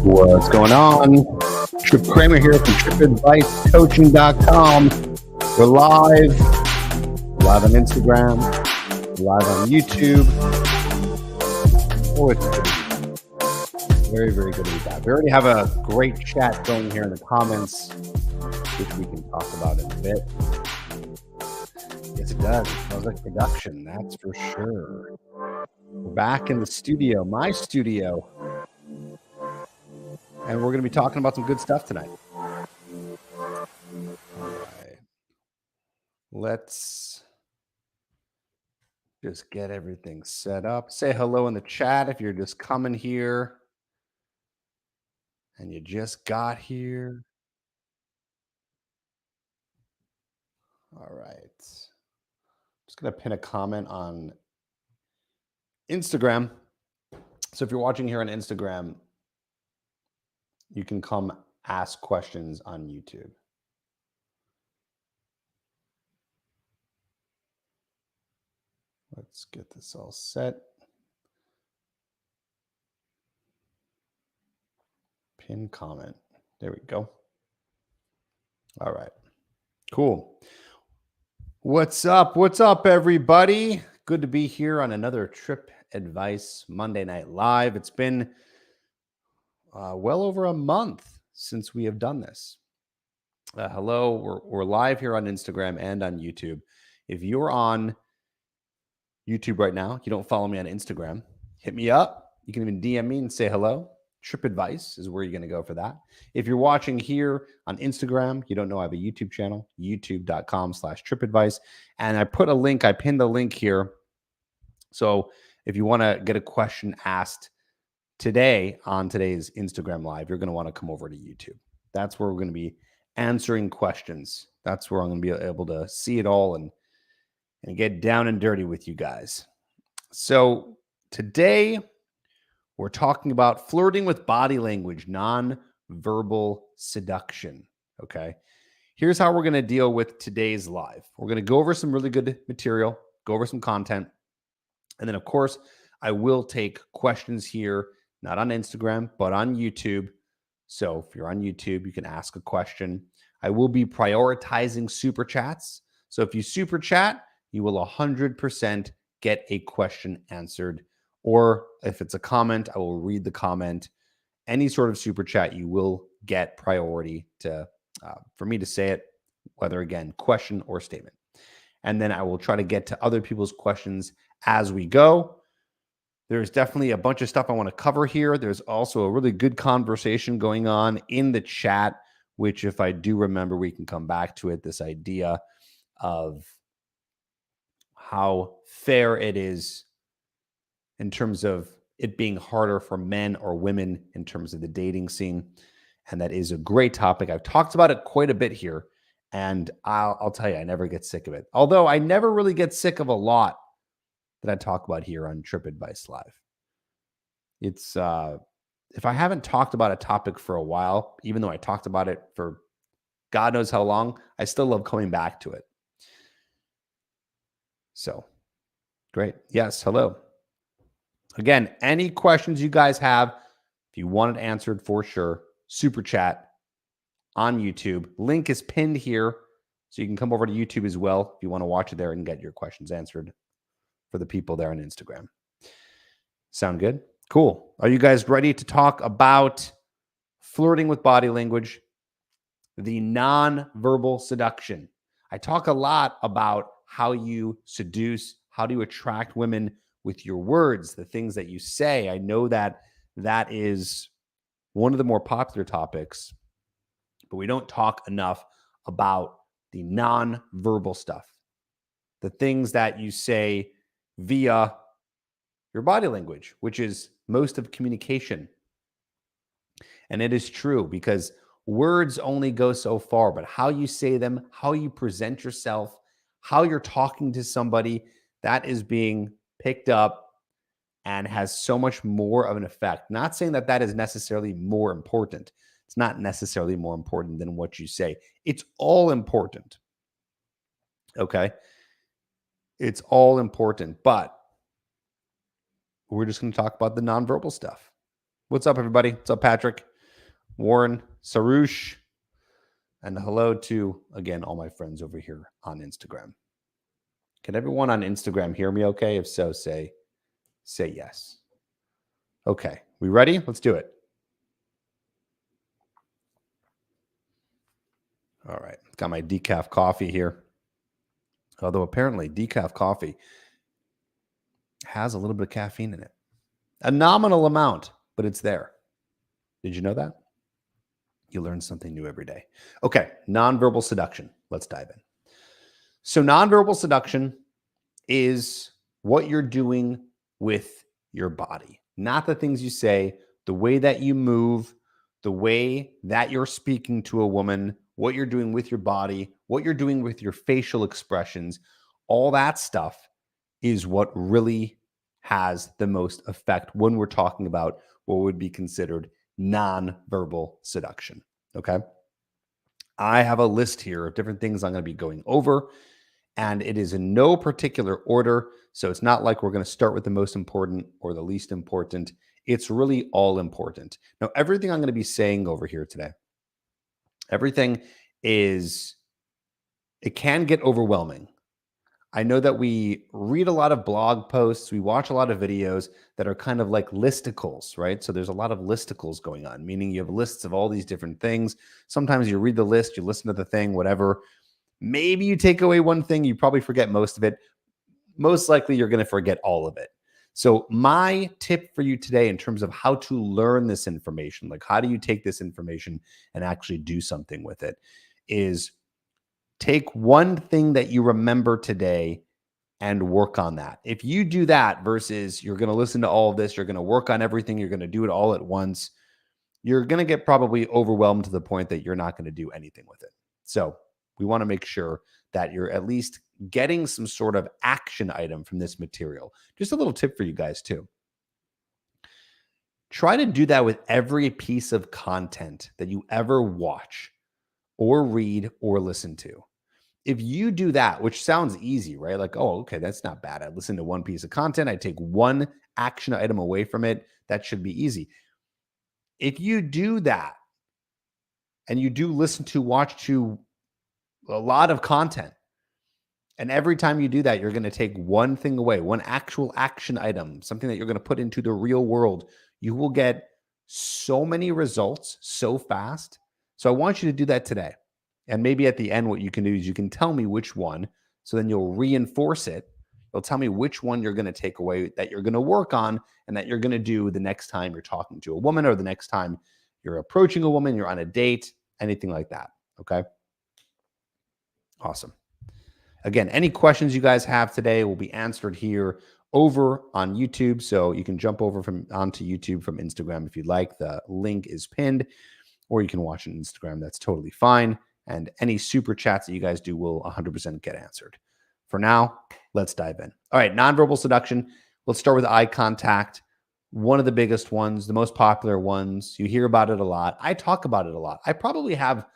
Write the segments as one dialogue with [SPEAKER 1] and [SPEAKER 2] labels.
[SPEAKER 1] What's going on? Trip Kramer here from TripAdviceCoaching.com. We're live on Instagram, live on YouTube. Oh, it's very, very good to be back. We already have a great chat going here in the comments, which we can talk about in a bit. Yes, it does. It smells like production, that's for sure. We're back in the studio, my studio. And we're going to be talking about some good stuff tonight. All right. Let's just get everything set up. Say hello in the chat if you're just coming here and you just got here. All right. Just going to pin a comment on Instagram. So if you're watching here on Instagram, you can come ask questions on YouTube. Let's get this all set. Pin comment. There we go. All right. Cool. What's up? What's up, everybody? Good to be here on another Trip Advice Monday Night Live. It's been well over a month since we have done this. Hello, we're live here on Instagram and on YouTube. If you're on YouTube right now, you don't follow me on Instagram, hit me up. You can even DM me and say hello. Trip Advice is where you're going to go for that. If you're watching here on Instagram, you don't know I have a YouTube channel, youtube.com/tripadvice. And I put a link, I pinned the link here. So if you want to get a question asked today on today's Instagram Live, you're going to want to come over to YouTube. That's where we're going to be answering questions. That's where I'm going to be able to see it all and get down and dirty with you guys. So today we're talking about flirting with body language, non-verbal seduction. Okay. Here's how we're going to deal with today's live. We're going to go over some really good material, go over some content. And then, of course, I will take questions here, not on Instagram, but on YouTube. So if you're on YouTube, you can ask a question. I will be prioritizing super chats. So if you super chat, you will 100% get a question answered. Or if it's a comment, I will read the comment. Any sort of super chat, you will get priority to for me to say it, whether, again, question or statement. And then I will try to get to other people's questions as we go. There's definitely a bunch of stuff I want to cover here. There's also a really good conversation going on in the chat, which, if I do remember, we can come back to it. This idea of how fair it is in terms of it being harder for men or women in terms of the dating scene. And that is a great topic. I've talked about it quite a bit here. And I'll tell you, I never get sick of it. Although I never really get sick of a lot that I talk about here on Trip Advice Live. It's if I haven't talked about a topic for a while, even though I talked about it for God knows how long, I still love coming back to it. So great. Yes. Hello. Again, any questions you guys have, if you want it answered for sure, super chat on YouTube. Link is pinned here, so you can come over to YouTube as well if you want to watch it there and get your questions answered for the people there on Instagram. Sound good? Cool. Are you guys ready to talk about flirting with body language, the non-verbal seduction? I talk a lot about how you seduce, how do you attract women with your words, the things that you say. I know that that is one of the more popular topics, but we don't talk enough about the non-verbal stuff, the things that you say via your body language, which is most of communication. And it is true because words only go so far, but how you say them, how you present yourself, how you're talking to somebody, that is being picked up and has so much more of an effect. Not saying that that is necessarily more important. It's not necessarily more important than what you say. It's all important. Okay? It's all important, but we're just going to talk about the nonverbal stuff. What's up, everybody? What's up, Patrick? Warren, Sarush, and hello to, again, all my friends over here on Instagram. Can everyone on Instagram hear me okay? If so, say yes. Okay, we ready? Let's do it. All right, got my decaf coffee here. Although apparently decaf coffee has a little bit of caffeine in it. A nominal amount, but it's there. Did you know that? You learn something new every day. Okay, nonverbal seduction. Let's dive in. So nonverbal seduction is what you're doing with your body, not the things you say, the way that you move, the way that you're speaking to a woman, what you're doing with your body, what you're doing with your facial expressions. All that stuff is what really has the most effect when we're talking about what would be considered nonverbal seduction. Okay. I have a list here of different things I'm going to be going over, and it is in no particular order. So it's not like we're going to start with the most important or the least important. It's really all important. Now, everything I'm going to be saying over here today, everything it can get overwhelming. I know that we read a lot of blog posts, we watch a lot of videos that are kind of like listicles, right? So there's a lot of listicles going on, meaning you have lists of all these different things. Sometimes you read the list, you listen to the thing, whatever. Maybe you take away one thing, you probably forget most of it. Most likely you're going to forget all of it. So my tip for you today in terms of how to learn this information, like how do you take this information and actually do something with it, is take one thing that you remember today and work on that. If you do that versus you're going to listen to all of this, you're going to work on everything, you're going to do it all at once, you're going to get probably overwhelmed to the point that you're not going to do anything with it. So we want to make sure that you're at least getting some sort of action item from this material. Just a little tip for you guys too. Try to do that with every piece of content that you ever watch or read or listen to. If you do that, which sounds easy, right? Like, oh, okay, that's not bad. I listen to one piece of content, I take one action item away from it. That should be easy. If you do that and you do watch to a lot of content, and every time you do that, you're going to take one thing away, one actual action item, something that you're going to put into the real world, you will get so many results so fast. So I want you to do that today. And maybe at the end, what you can do is you can tell me which one. So then you'll reinforce it. You'll tell me which one you're going to take away, that you're going to work on, and that you're going to do the next time you're talking to a woman, or the next time you're approaching a woman, you're on a date, anything like that. Okay. Awesome. Again, any questions you guys have today will be answered here over on YouTube. So you can jump over onto YouTube from Instagram if you'd like. The link is pinned, or you can watch on Instagram. That's totally fine. And any super chats that you guys do will 100% get answered. For now, let's dive in. All right, nonverbal seduction. Let's start with eye contact. One of the biggest ones, the most popular ones. You hear about it a lot. I talk about it a lot. I probably have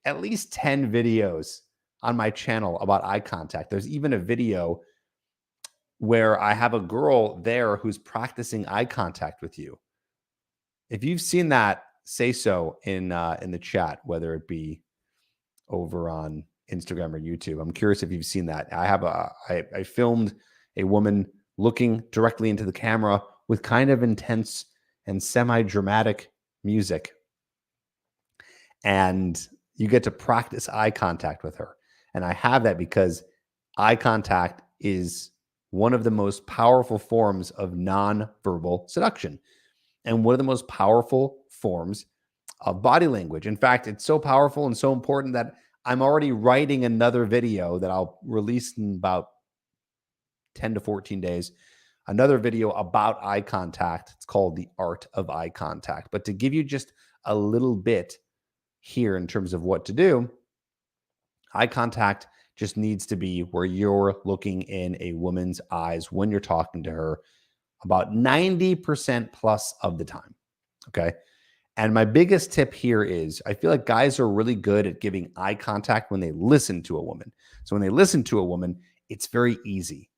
[SPEAKER 1] at least 10 videos on my channel about eye contact. There's even a video where I have a girl there who's practicing eye contact with you. If you've seen that, say so in the chat, whether it be over on Instagram or YouTube. I'm curious if you've seen that. I filmed a woman looking directly into the camera with kind of intense and semi-dramatic music. And you get to practice eye contact with her. And I have that because eye contact is one of the most powerful forms of nonverbal seduction and one of the most powerful forms of body language. In fact, it's so powerful and so important that I'm already writing another video that I'll release in about 10 to 14 days. Another video about eye contact. It's called The Art of Eye Contact. But to give you just a little bit here in terms of what to do, eye contact just needs to be where you're looking in a woman's eyes when you're talking to her about 90% plus of the time. Okay. And my biggest tip here is I feel like guys are really good at giving eye contact when they listen to a woman. So when they listen to a woman, it's very easy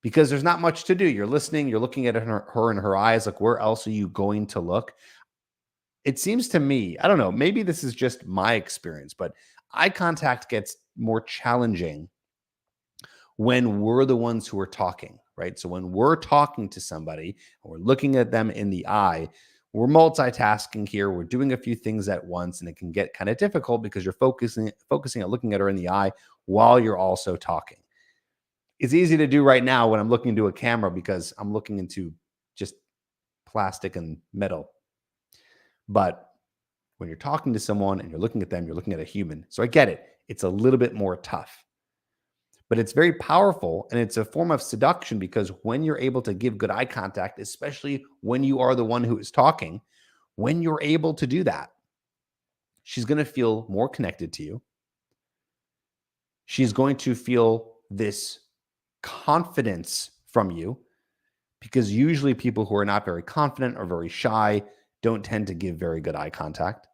[SPEAKER 1] because there's not much to do. You're listening, you're looking at her in her eyes. Like, where else are you going to look? it seems to me, I don't know, maybe this is just my experience, but eye contact gets more challenging when we're the ones who are talking, right? So when we're talking to somebody and we're looking at them in the eye, we're multitasking here. We're doing a few things at once, and it can get kind of difficult because you're focusing on looking at her in the eye while you're also talking. It's easy to do right now when I'm looking into a camera because I'm looking into just plastic and metal. But when you're talking to someone and you're looking at them, you're looking at a human. So I get it. It's a little bit more tough, but it's very powerful, and it's a form of seduction because when you're able to give good eye contact, especially when you are the one who is talking, when you're able to do that, she's going to feel more connected to you. She's going to feel this confidence from you because usually people who are not very confident or very shy don't tend to give very good eye contact.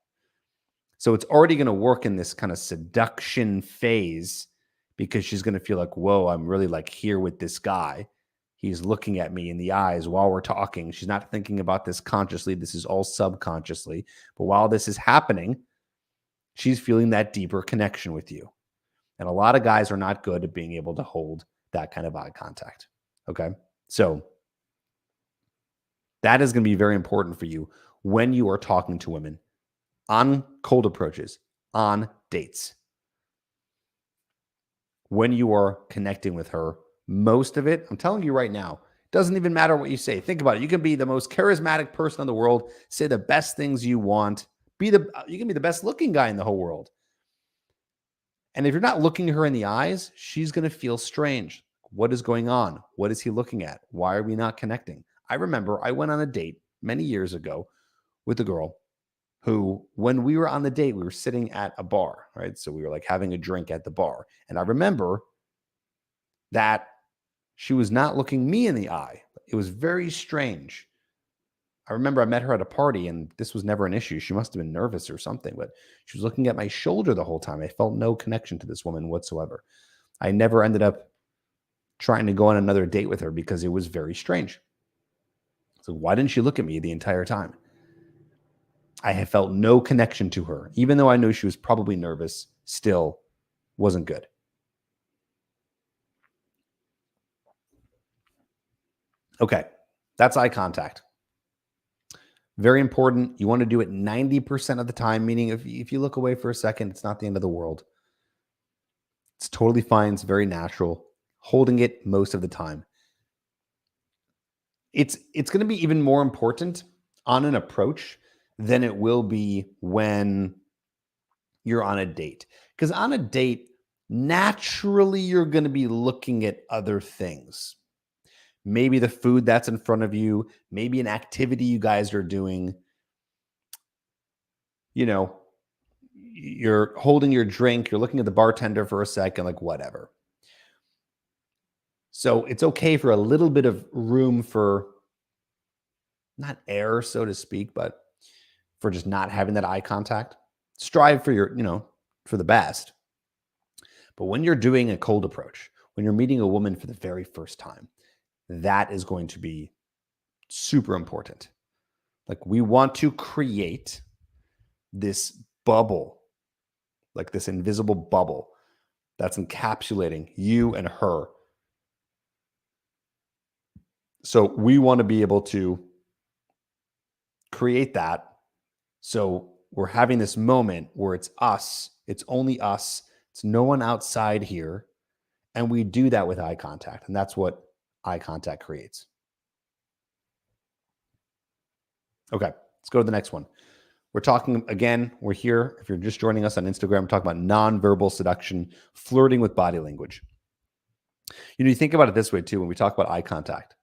[SPEAKER 1] So it's already going to work in this kind of seduction phase because she's going to feel like, whoa, I'm really like here with this guy. He's looking at me in the eyes while we're talking. She's not thinking about this consciously. This is all subconsciously. But while this is happening, she's feeling that deeper connection with you. And a lot of guys are not good at being able to hold that kind of eye contact. Okay. So that is going to be very important for you when you are talking to women on cold approaches, on dates. When you are connecting with her, most of it, I'm telling you right now, doesn't even matter what you say. Think about it. You can be the most charismatic person in the world, say the best things you want, you can be the best looking guy in the whole world. And if you're not looking her in the eyes, she's going to feel strange. What is going on? What is he looking at? Why are we not connecting? I remember I went on a date many years ago with a girl who, when we were on the date, we were sitting at a bar, right? So we were like having a drink at the bar. And I remember that she was not looking me in the eye. It was very strange. I remember I met her at a party and this was never an issue. She must have been nervous or something, but she was looking at my shoulder the whole time. I felt no connection to this woman whatsoever. I never ended up trying to go on another date with her because it was very strange. So why didn't she look at me the entire time? I had felt no connection to her. Even though I knew she was probably nervous, still wasn't good. Okay, that's eye contact. Very important. You want to do it 90% of the time, meaning if you look away for a second, it's not the end of the world. It's totally fine. It's very natural. Holding it most of the time. It's going to be even more important on an approach than it will be when you're on a date. Because on a date, naturally, you're going to be looking at other things. Maybe the food that's in front of you, maybe an activity you guys are doing. You know, you're holding your drink, you're looking at the bartender for a second, like whatever. So it's okay for a little bit of room for not error, so to speak, but for just not having that eye contact. Strive for for the best. But when you're doing a cold approach, when you're meeting a woman for the very first time, that is going to be super important. Like we want to create this bubble, like this invisible bubble that's encapsulating you and her. So we want to be able to create that. So we're having this moment where it's us, it's only us, it's no one outside here. And we do that with eye contact. And that's what eye contact creates. Okay, let's go to the next one. We're talking again, we're here. If you're just joining us on Instagram, we're talking about nonverbal seduction, flirting with body language. You think about it this way too when we talk about eye contact.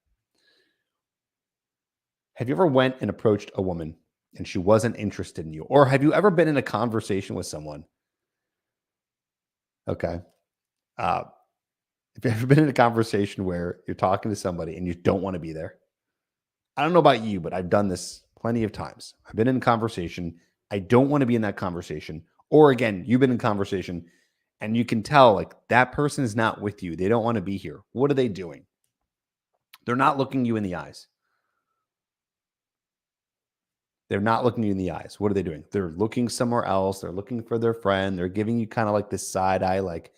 [SPEAKER 1] Have you ever went and approached a woman and she wasn't interested in you? Or have you ever been in a conversation with someone? Okay. Have you ever been in a conversation where you're talking to somebody and you don't want to be there? I don't know about you, but I've done this plenty of times. I've been in a conversation. I don't want to be in that conversation. Or again, you've been in conversation and you can tell like that person is not with you. They don't want to be here. What are they doing? They're not looking you in the eyes. They're not looking you in the eyes. What are they doing? They're looking somewhere else. They're looking for their friend. They're giving you kind of like this side eye, like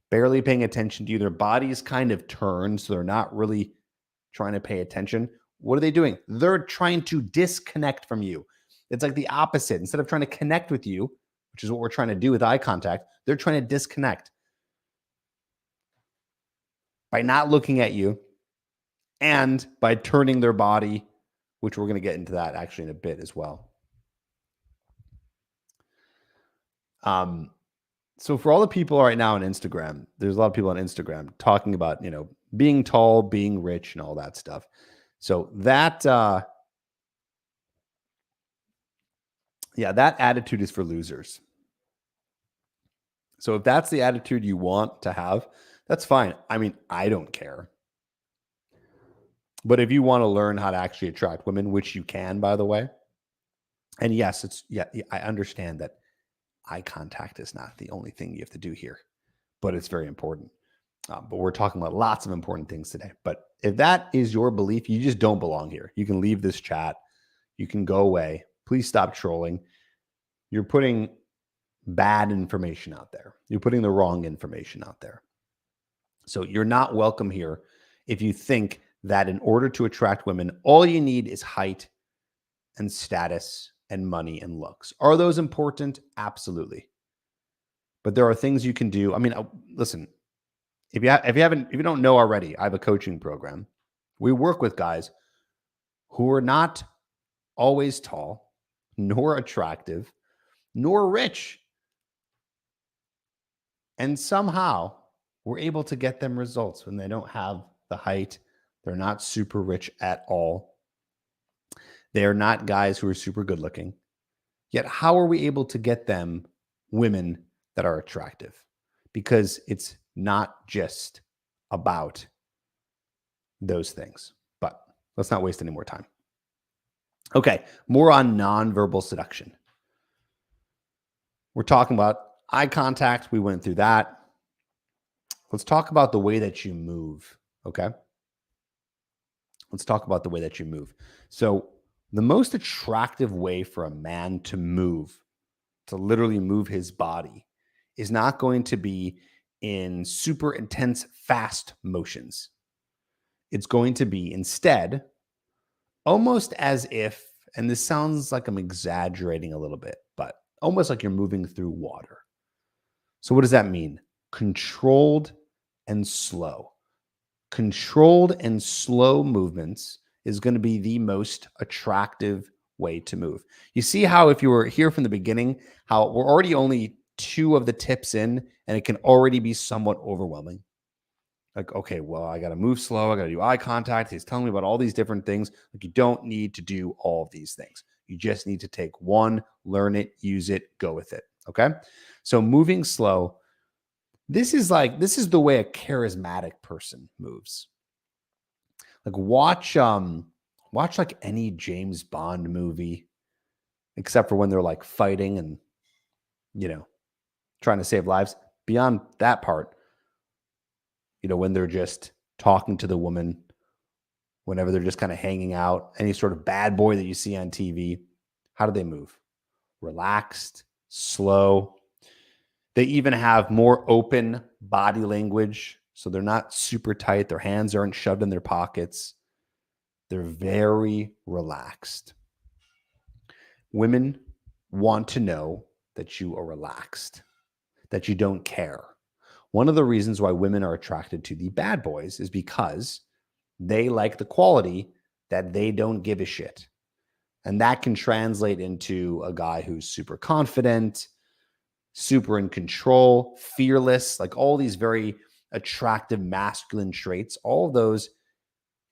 [SPEAKER 1] barely paying attention to you. Their body's kind of turned, so they're not really trying to pay attention. What are they doing? They're trying to disconnect from you. It's like the opposite. Instead of trying to connect with you, which is what we're trying to do with eye contact, they're trying to disconnect by not looking at you and by turning their body, which we're going to get into that actually in a bit as well. So for all the people right now on Instagram, there's a lot of people on Instagram talking about, being tall, being rich, and all that stuff. So that, that attitude is for losers. So if that's the attitude you want to have, that's fine. I mean, I don't care. But if you want to learn how to actually attract women, which you can, by the way, and yes, I understand that eye contact is not the only thing you have to do here, but it's very important. But we're talking about lots of important things today. But if that is your belief, you just don't belong here. You can leave this chat. You can go away. Please stop trolling. You're putting bad information out there. You're putting the wrong information out there. So you're not welcome here if you think that in order to attract women, all you need is height and status and money and looks. Are those important? Absolutely. But there are things you can do. I mean, listen, if you don't know already, I have a coaching program. We work with guys who are not always tall, nor attractive, nor rich. And somehow we're able to get them results when they don't have the height. They're not super rich at all. They are not guys who are super good looking. Yet how are we able to get them women that are attractive? Because it's not just about those things. But let's not waste any more time. Okay, more on nonverbal seduction. We're talking about eye contact. We went through that. Let's talk about the way that you move, okay? Let's talk about the way that you move. So the most attractive way for a man to move, to literally move his body, is not going to be in super intense, fast motions. It's going to be instead almost as if, and this sounds like I'm exaggerating a little bit, but almost like you're moving through water. So what does that mean? Controlled and slow. Controlled and slow movements is going to be the most attractive way to move. You see how if you were here from the beginning, how we're already only 2 of the tips in, and it can already be somewhat overwhelming. Like, okay, well, I got to move slow. I got to do eye contact. He's telling me about all these different things. Like, you don't need to do all of these things. You just need to take one, learn it, use it, go with it. Okay. So moving slow, this is the way a charismatic person moves. Like watch like any James Bond movie, except for when they're like fighting and, trying to save lives. Beyond that part, when they're just talking to the woman, whenever they're just kind of hanging out, any sort of bad boy that you see on TV, how do they move? Relaxed, slow. They even have more open body language. So they're not super tight. Their hands aren't shoved in their pockets. They're very relaxed. Women want to know that you are relaxed, that you don't care. One of the reasons why women are attracted to the bad boys is because they like the quality that they don't give a shit. And that can translate into a guy who's super confident, super in control, fearless, like all these very attractive masculine traits. All of those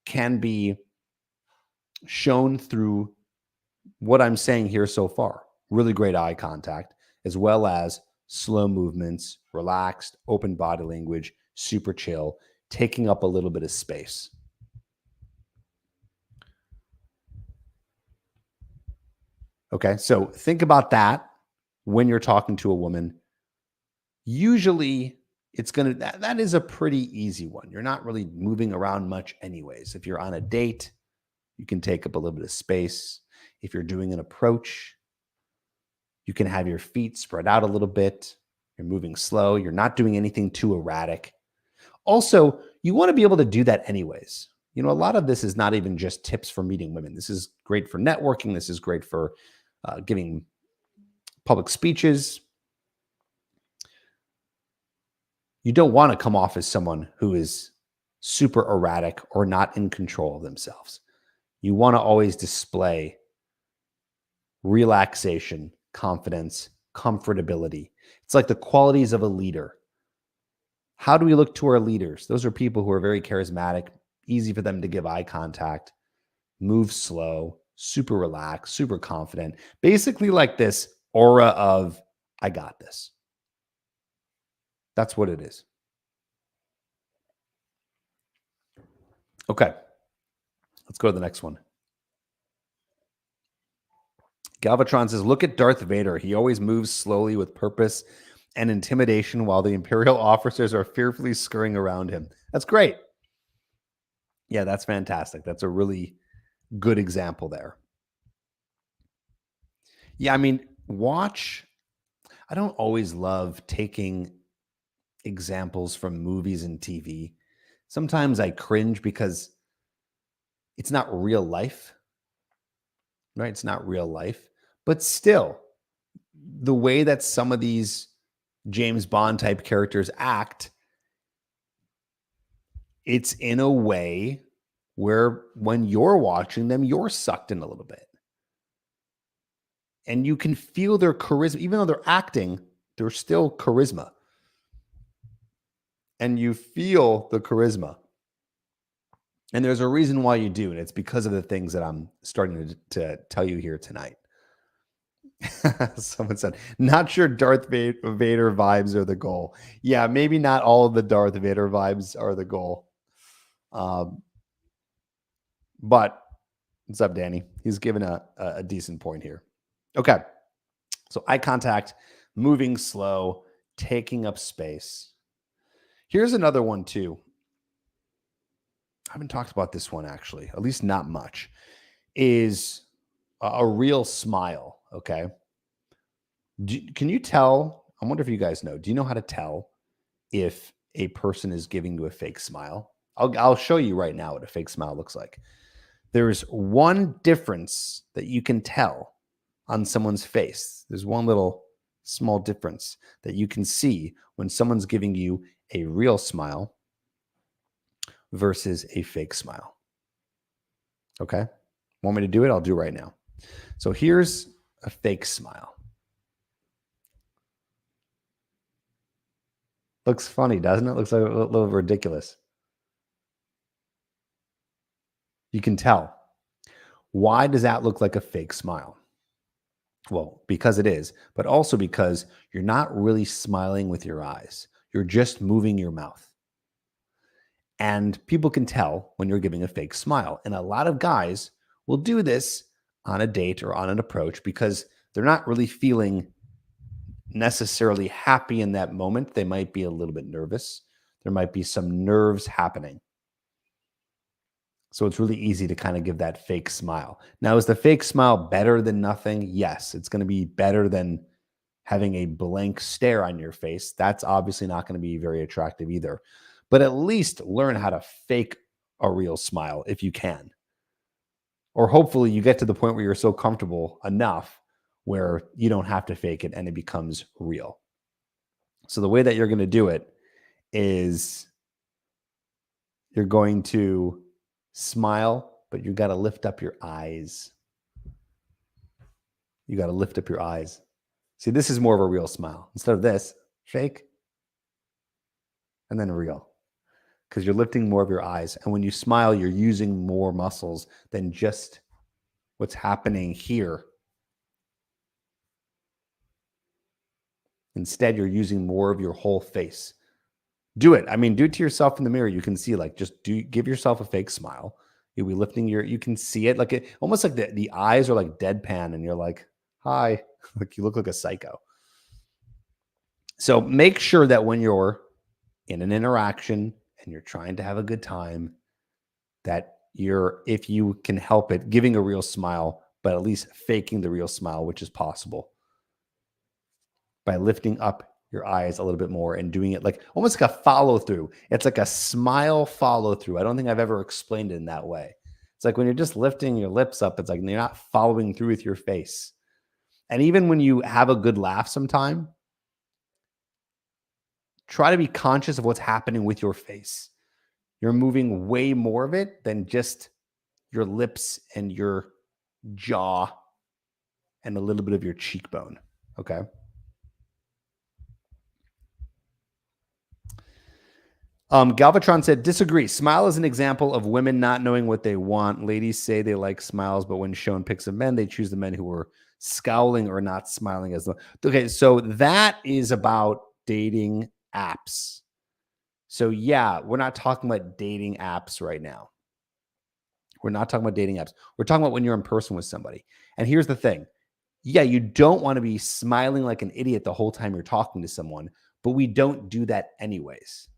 [SPEAKER 1] can be shown through what I'm saying here so far. Really great eye contact, as well as slow movements, relaxed, open body language, super chill, taking up a little bit of space. Okay, so think about that when you're talking to a woman. Usually that is a pretty easy one. You're not really moving around much anyways. If you're on a date, you can take up a little bit of space. If you're doing an approach, you can have your feet spread out a little bit. You're moving slow. You're not doing anything too erratic. Also, you want to be able to do that anyways. A lot of this is not even just tips for meeting women. This is great for networking. This is great for giving public speeches. You don't want to come off as someone who is super erratic or not in control of themselves. You want to always display relaxation, confidence, comfortability. It's like the qualities of a leader. How do we look to our leaders? Those are people who are very charismatic, easy for them to give eye contact, move slow, super relaxed, super confident. Basically like this aura of, I got this. That's what it is. Okay. Let's go to the next one. Galvatron says, look at Darth Vader. He always moves slowly with purpose and intimidation while the Imperial officers are fearfully scurrying around him. That's great. Yeah, that's fantastic. That's a really good example there. Yeah, I mean, I don't always love taking examples from movies and TV. Sometimes I cringe because it's not real life, right? It's not real life. But still, the way that some of these James Bond type characters act, it's in a way where when you're watching them, you're sucked in a little bit. And you can feel their charisma. Even though they're acting, there's still charisma. And you feel the charisma. And there's a reason why you do. And it's because of the things that I'm starting to tell you here tonight. Someone said, not sure Darth Vader vibes are the goal. Yeah, maybe not all of the Darth Vader vibes are the goal. But what's up, Danny? He's given a decent point here. Okay. So eye contact, moving slow, taking up space. Here's another one too. I haven't talked about this one actually, at least not much, is a real smile. Okay. Can you tell? I wonder if you guys know. Do you know how to tell if a person is giving you a fake smile? I'll show you right now what a fake smile looks like. There's one difference that you can tell on someone's face. There's one little small difference that you can see when someone's giving you a real smile versus a fake smile. Okay? Want me to do it? I'll do it right now. So here's a fake smile. Looks funny, doesn't it? Looks like a little ridiculous. You can tell. Why does that look like a fake smile? Well, because it is, but also because you're not really smiling with your eyes. You're just moving your mouth. And people can tell when you're giving a fake smile. And a lot of guys will do this on a date or on an approach because they're not really feeling necessarily happy in that moment. They might be a little bit nervous. There might be some nerves happening. So it's really easy to kind of give that fake smile. Now, is the fake smile better than nothing? Yes, it's going to be better than having a blank stare on your face. That's obviously not going to be very attractive either. But at least learn how to fake a real smile if you can. Or hopefully you get to the point where you're so comfortable enough where you don't have to fake it and it becomes real. So the way that you're going to do it is you're going to smile, but you got to lift up your eyes. You got to lift up your eyes. See, this is more of a real smile. Instead of this, fake, and then real. Because you're lifting more of your eyes. And when you smile, you're using more muscles than just what's happening here. Instead, you're using more of your whole face. Do it. I mean, do it to yourself in the mirror. You can see, like, give yourself a fake smile. You'll be lifting you can see it, like it almost like the eyes are like deadpan and you're like, hi, like you look like a psycho. So make sure that when you're in an interaction and you're trying to have a good time, that if you can help it, giving a real smile but at least faking the real smile, which is possible by lifting up your eyes a little bit more and doing it like almost like a follow through. It's like a smile follow through. I don't think I've ever explained it in that way. It's like when you're just lifting your lips up, it's like you're not following through with your face. And even when you have a good laugh sometime, try to be conscious of what's happening with your face. You're moving way more of it than just your lips and your jaw and a little bit of your cheekbone. Okay. Galvatron said, disagree. Smile is an example of women not knowing what they want. Ladies say they like smiles, but when shown pics of men, they choose the men who are scowling or not smiling as well. Okay, so that is about dating apps. So yeah, we're not talking about dating apps right now. We're not talking about dating apps. We're talking about when you're in person with somebody. And here's the thing. Yeah, you don't want to be smiling like an idiot the whole time you're talking to someone, but we don't do that anyways.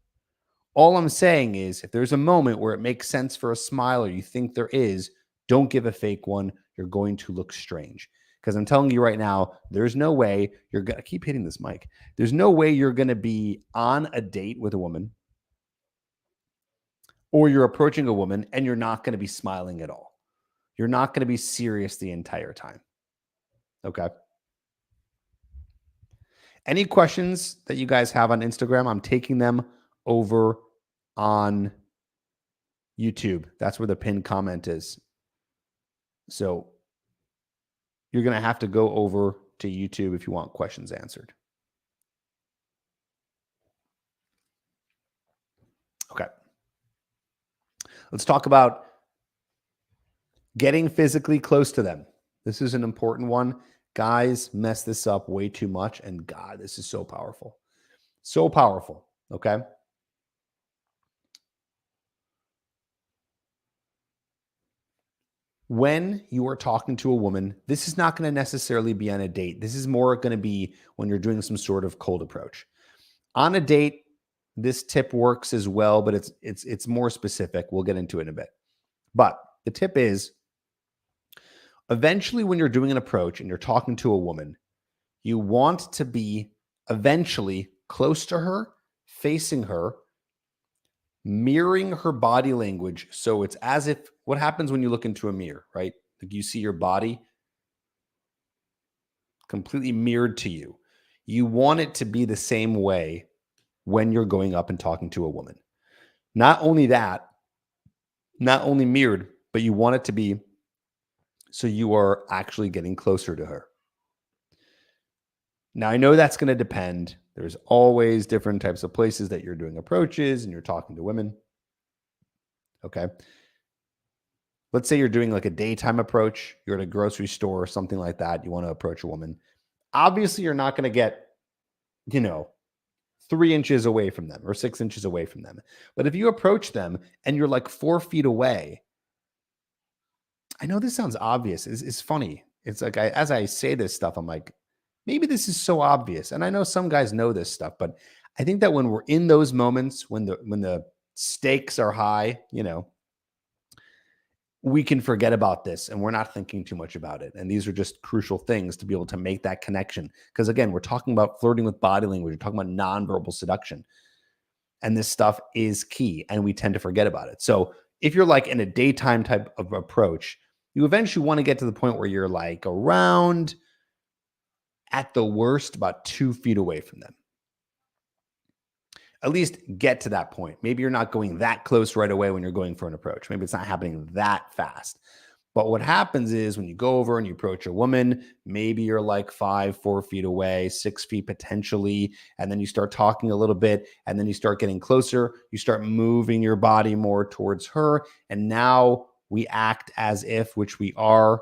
[SPEAKER 1] All I'm saying is if there's a moment where it makes sense for a smile or you think there is, don't give a fake one. You're going to look strange. Because I'm telling you right now, there's no way you're going to keep hitting this mic. There's no way you're going to be on a date with a woman or you're approaching a woman and you're not going to be smiling at all. You're not going to be serious the entire time. Okay. Any questions that you guys have on Instagram, I'm taking them over on YouTube. That's where the pinned comment is. So you're going to have to go over to YouTube if you want questions answered. Okay. Let's talk about getting physically close to them. This is an important one. Guys mess this up way too much. And God, this is so powerful. So powerful. Okay. When you are talking to a woman, this is not going to necessarily be on a date. This is more going to be when you're doing some sort of cold approach. On a date, this tip works as well, but it's more specific. We'll get into it in a bit. But the tip is eventually when you're doing an approach and you're talking to a woman, you want to be eventually close to her, facing her, mirroring her body language. So it's as if what happens when you look into a mirror, right? Like you see your body completely mirrored to you. You want it to be the same way when you're going up and talking to a woman. Not only that, not only mirrored, but you want it to be so you are actually getting closer to her. Now, I know that's going to depend. There's always different types of places that you're doing approaches and you're talking to women. Okay. Let's say you're doing like a daytime approach. You're at a grocery store or something like that. You want to approach a woman. Obviously, you're not going to get, 3 inches away from them or 6 inches away from them. But if you approach them and you're like 4 feet away, I know this sounds obvious. It's funny. It's like as I say this stuff, I'm like, maybe this is so obvious. And I know some guys know this stuff, but I think that when we're in those moments, when the stakes are high, we can forget about this and we're not thinking too much about it. And these are just crucial things to be able to make that connection. Because again, we're talking about flirting with body language. We're talking about nonverbal seduction. And this stuff is key and we tend to forget about it. So if you're like in a daytime type of approach, you eventually want to get to the point where you're like around, at the worst, about 2 feet away from them. At least get to that point. Maybe you're not going that close right away when you're going for an approach. Maybe it's not happening that fast. But what happens is when you go over and you approach a woman, maybe you're like 4 feet away, 6 feet potentially, and then you start talking a little bit, and then you start getting closer. You start moving your body more towards her, and now we act as if, which we are,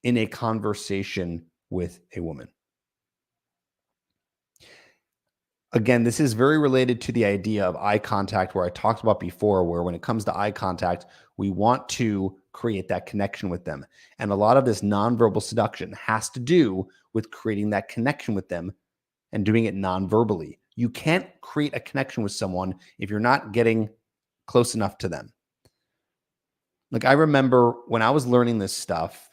[SPEAKER 1] in a conversation with a woman. Again, this is very related to the idea of eye contact where I talked about before, where when it comes to eye contact, we want to create that connection with them. And a lot of this nonverbal seduction has to do with creating that connection with them and doing it nonverbally. You can't create a connection with someone if you're not getting close enough to them. Like I remember when I was learning this stuff,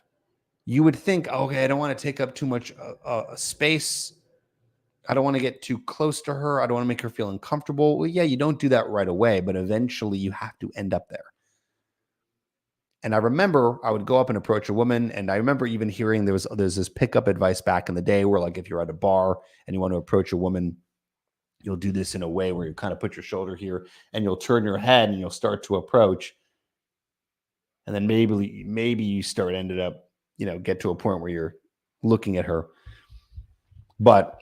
[SPEAKER 1] you would think, okay, I don't want to take up too much space. I don't want to get too close to her. I don't want to make her feel uncomfortable. Well, yeah, you don't do that right away, but eventually you have to end up there. And I remember I would go up and approach a woman, and I remember even hearing there's this pickup advice back in the day where, like, if you're at a bar and you want to approach a woman, you'll do this in a way where you kind of put your shoulder here and you'll turn your head and you'll start to approach. And then maybe you ended up, get to a point where you're looking at her. But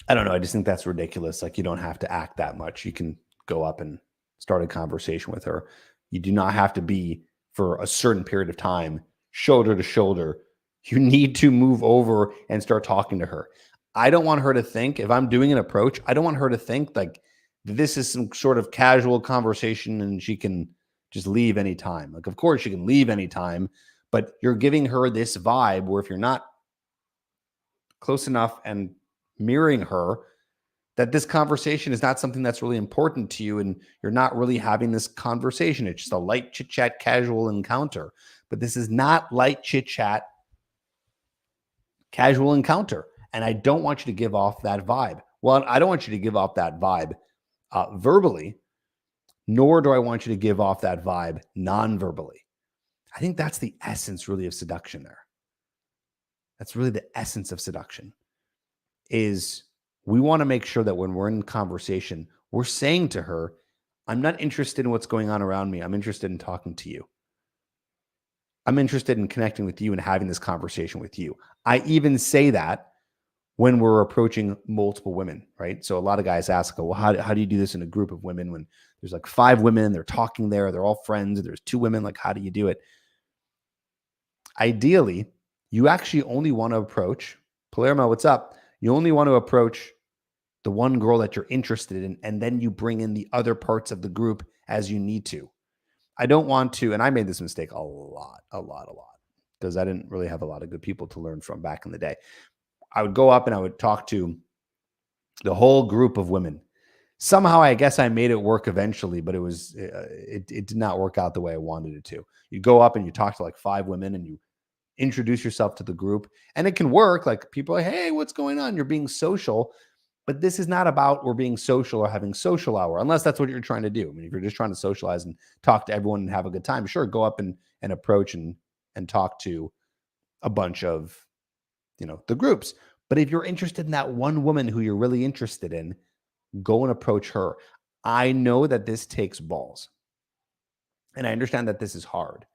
[SPEAKER 1] I don't know. I just think that's ridiculous. Like, you don't have to act that much. You can go up and start a conversation with her. You do not have to be, for a certain period of time, shoulder to shoulder. You need to move over and start talking to her. I don't want her to think, if I'm doing an approach, I don't want her to think like this is some sort of casual conversation and she can just leave anytime. Like, of course she can leave anytime, but you're giving her this vibe where if you're not close enough and mirroring her, that this conversation is not something that's really important to you, and you're not really having this conversation. It's just a light chit chat, casual encounter. But this is not light chit chat, casual encounter. And I don't want you to give off that vibe. Well, I don't want you to give off that vibe verbally, nor do I want you to give off that vibe non-verbally. I think that's the essence really of seduction there. That's really the essence of seduction, is we want to make sure that when we're in conversation, we're saying to her, I'm not interested in what's going on around me. I'm interested in talking to you. I'm interested in connecting with you and having this conversation with you. I even say that when we're approaching multiple women, right? So a lot of guys ask, well, how do you do this in a group of women when there's like 5 women, they're talking there, they're all friends, there's 2 women, like, how do you do it? Ideally, you actually only want to approach, Palermo, what's up? You only want to approach the one girl that you're interested in, and then you bring in the other parts of the group as you need to. I don't want to, and I made this mistake a lot, because I didn't really have a lot of good people to learn from back in the day. I would go up and I would talk to the whole group of women. Somehow, I guess I made it work eventually, but it did not work out the way I wanted it to. You go up and you talk to like 5 women and you introduce yourself to the group, and it can work. Like, people are like, hey, what's going on? You're being social. But this is not about we're being social or having social hour, unless that's what you're trying to do. I mean, if you're just trying to socialize and talk to everyone and have a good time, sure, go up and approach and talk to a bunch of, the groups. But if you're interested in that one woman who you're really interested in, go and approach her. I know that this takes balls, and I understand that this is hard,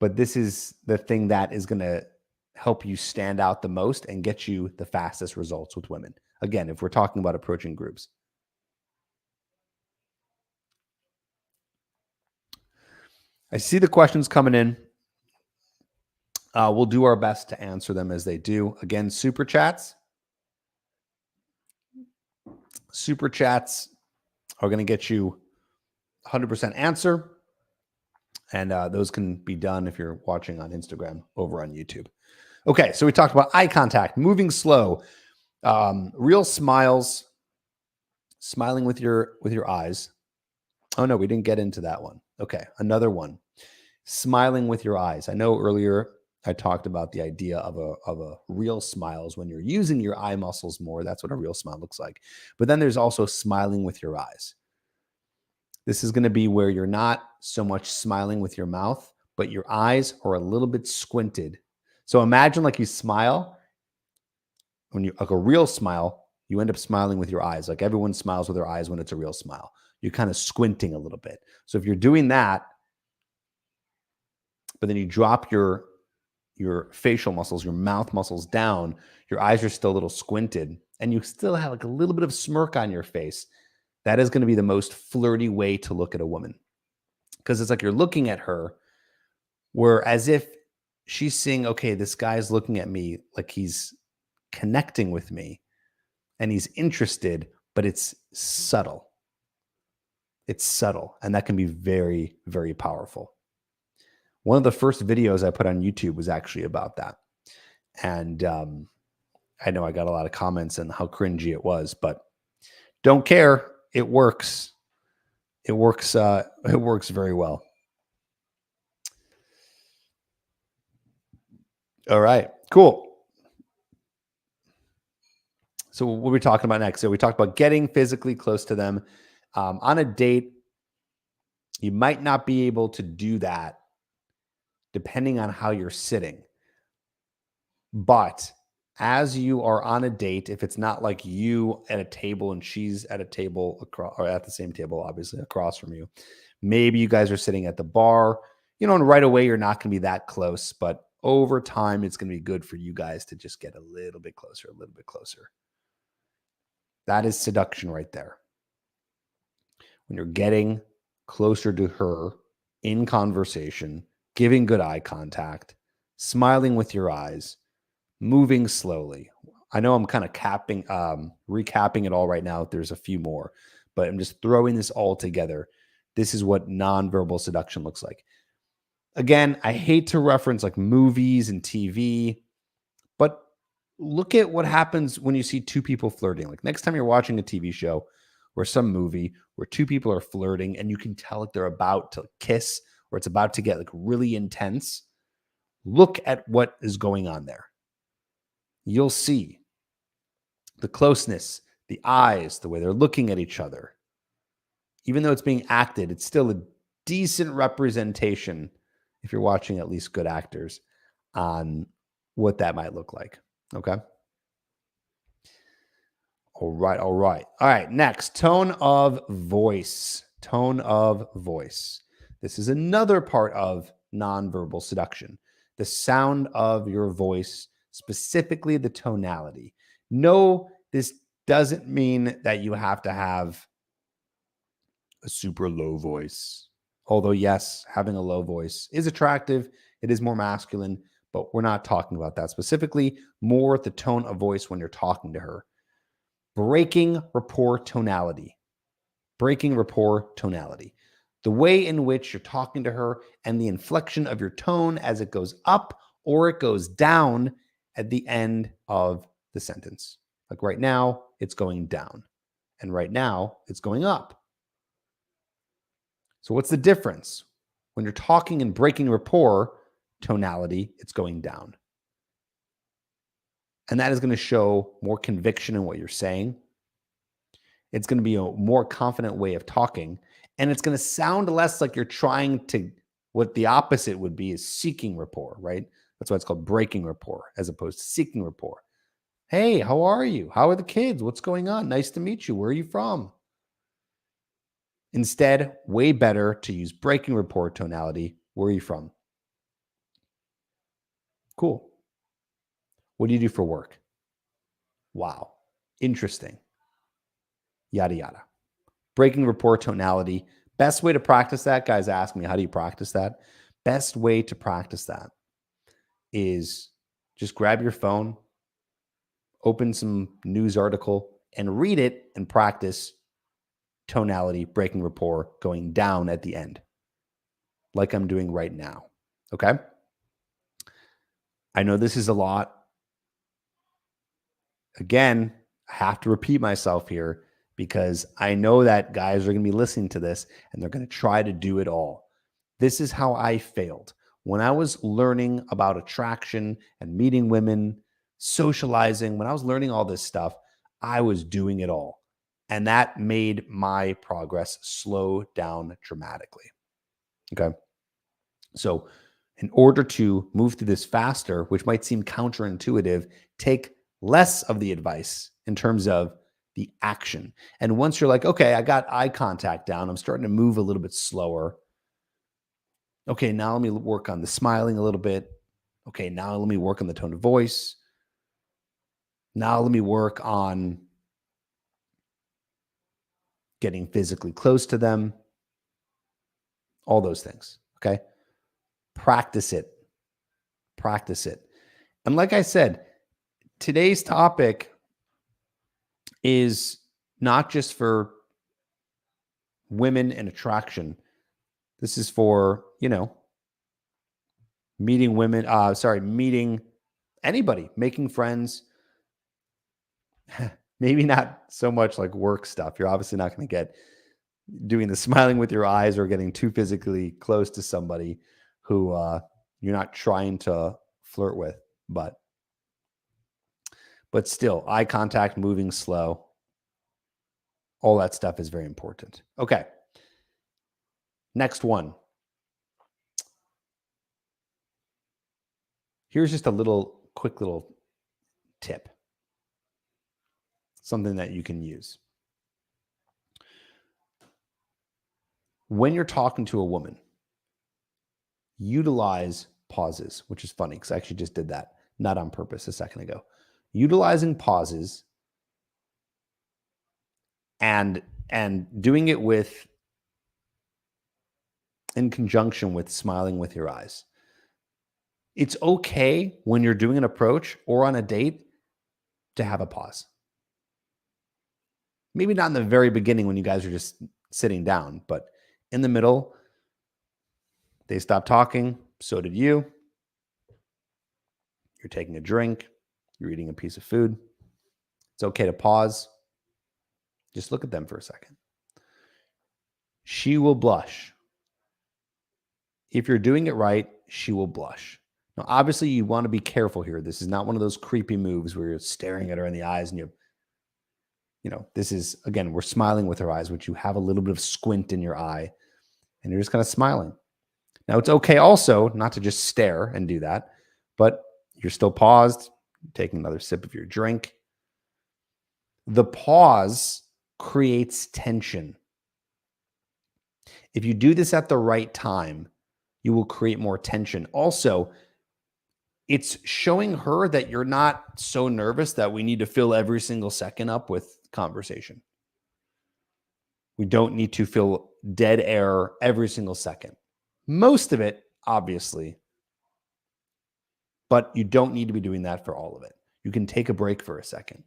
[SPEAKER 1] but this is the thing that is going to help you stand out the most and get you the fastest results with women. Again, if we're talking about approaching groups. I see the questions coming in. We'll do our best to answer them as they do. Again, super chats. Super chats are going to get you 100% answer. And those can be done if you're watching on Instagram over on YouTube. Okay, so we talked about eye contact, moving slow, real smiles, smiling with your eyes. Oh no, we didn't get into that one. Okay, another one. Smiling with your eyes. I know earlier I talked about the idea of a real smile is when you're using your eye muscles more. That's what a real smile looks like. But then there's also smiling with your eyes. This is going to be where you're not so much smiling with your mouth, but your eyes are a little bit squinted. So imagine like you smile. When you like a real smile, you end up smiling with your eyes. Like everyone smiles with their eyes when it's a real smile. You're kind of squinting a little bit. So if you're doing that, but then you drop your facial muscles, your mouth muscles down, your eyes are still a little squinted, and you still have like a little bit of smirk on your face, that is going to be the most flirty way to look at a woman. Because it's like you're looking at her where as if she's seeing, okay, this guy's looking at me like he's connecting with me and he's interested, but it's subtle. It's subtle, and that can be very, very powerful. One of the first videos I put on YouTube was actually about that. And I know I got a lot of comments on how cringy it was, but don't care. It works. It works very well. All right, cool. So what are we talking about next? So we talked about getting physically close to them. On a date, you might not be able to do that depending on how you're sitting. But as you are on a date, if it's not like you at a table and she's at a table across, or at the same table, obviously across from you, maybe you guys are sitting at the bar, and right away you're not going to be that close, but over time it's going to be good for you guys to just get a little bit closer, a little bit closer. That is seduction right there. When you're getting closer to her in conversation, giving good eye contact, smiling with your eyes, moving slowly. I know I'm kind of recapping it all right now. There's a few more, but I'm just throwing this all together. This is what nonverbal seduction looks like. Again, I hate to reference like movies and TV, but look at what happens when you see two people flirting. Like next time you're watching a TV show or some movie where two people are flirting and you can tell like they're about to kiss or it's about to get like really intense, look at what is going on there. You'll see the closeness, the eyes, the way they're looking at each other. Even though it's being acted, it's still a decent representation, if you're watching at least good actors, on what that might look like. Okay. All right. All right. Next, tone of voice. Tone of voice. This is another part of nonverbal seduction. The sound of your voice, specifically the tonality. No, this doesn't mean that you have to have a super low voice. Although, yes, having a low voice is attractive. It is more masculine, but we're not talking about that specifically. More the tone of voice when you're talking to her. Breaking rapport tonality. Breaking rapport tonality. The way in which you're talking to her and the inflection of your tone as it goes up or it goes down at the end of the sentence. Like right now, it's going down. And right now, it's going up. So what's the difference? When you're talking and breaking rapport tonality, it's going down. And that is going to show more conviction in what you're saying. It's going to be a more confident way of talking. And it's going to sound less like you're trying to, what the opposite would be is seeking rapport, right? That's why it's called breaking rapport as opposed to seeking rapport. Hey, how are you? How are the kids? What's going on? Nice to meet you. Where are you from? Instead, way better to use breaking rapport tonality. Where are you from? Cool. What do you do for work? Wow. Interesting. Yada, yada. Breaking rapport tonality. Best way to practice that, guys ask me, how do you practice that? Best way to practice that is just grab your phone, open some news article, and read it and practice tonality, breaking rapport, going down at the end, like I'm doing right now. Okay? I know this is a lot. Again, I have to repeat myself here because I know that guys are going to be listening to this and they're going to try to do it all. This is how I failed. When I was learning about attraction and meeting women, socializing, when I was learning all this stuff, I was doing it all. And that made my progress slow down dramatically. Okay. So, in order to move through this faster, which might seem counterintuitive, take less of the advice in terms of the action. And once you're like, okay, I got eye contact down, I'm starting to move a little bit slower. Okay, now let me work on the smiling a little bit. Okay, now let me work on the tone of voice. Now let me work on getting physically close to them. All those things. Okay. Practice it. Practice it. And like I said, today's topic is not just for women and attraction. This is for, meeting women, meeting anybody, making friends. Maybe not so much like work stuff. You're obviously not going to get doing the smiling with your eyes or getting too physically close to somebody who you're not trying to flirt with. but still, eye contact, moving slow, all that stuff is very important. Okay. Next one. Here's just a quick little tip. Something that you can use. When you're talking to a woman, utilize pauses, which is funny because I actually just did that, not on purpose, a second ago. Utilizing pauses and doing it in conjunction with smiling with your eyes. It's okay when you're doing an approach or on a date to have a pause. Maybe not in the very beginning when you guys are just sitting down, but in the middle, they stopped talking. So did you. You're taking a drink. You're eating a piece of food. It's okay to pause. Just look at them for a second. She will blush. If you're doing it right, she will blush. Now, obviously, you want to be careful here. This is not one of those creepy moves where you're staring at her in the eyes and this is, again, we're smiling with her eyes, which you have a little bit of squint in your eye and you're just kind of smiling. Now, it's okay also not to just stare and do that, but you're still paused, taking another sip of your drink. The pause creates tension. If you do this at the right time, you will create more tension. Also, it's showing her that you're not so nervous that we need to fill every single second up with conversation. We don't need to fill dead air every single second. Most of it, obviously, but you don't need to be doing that for all of it. You can take a break for a second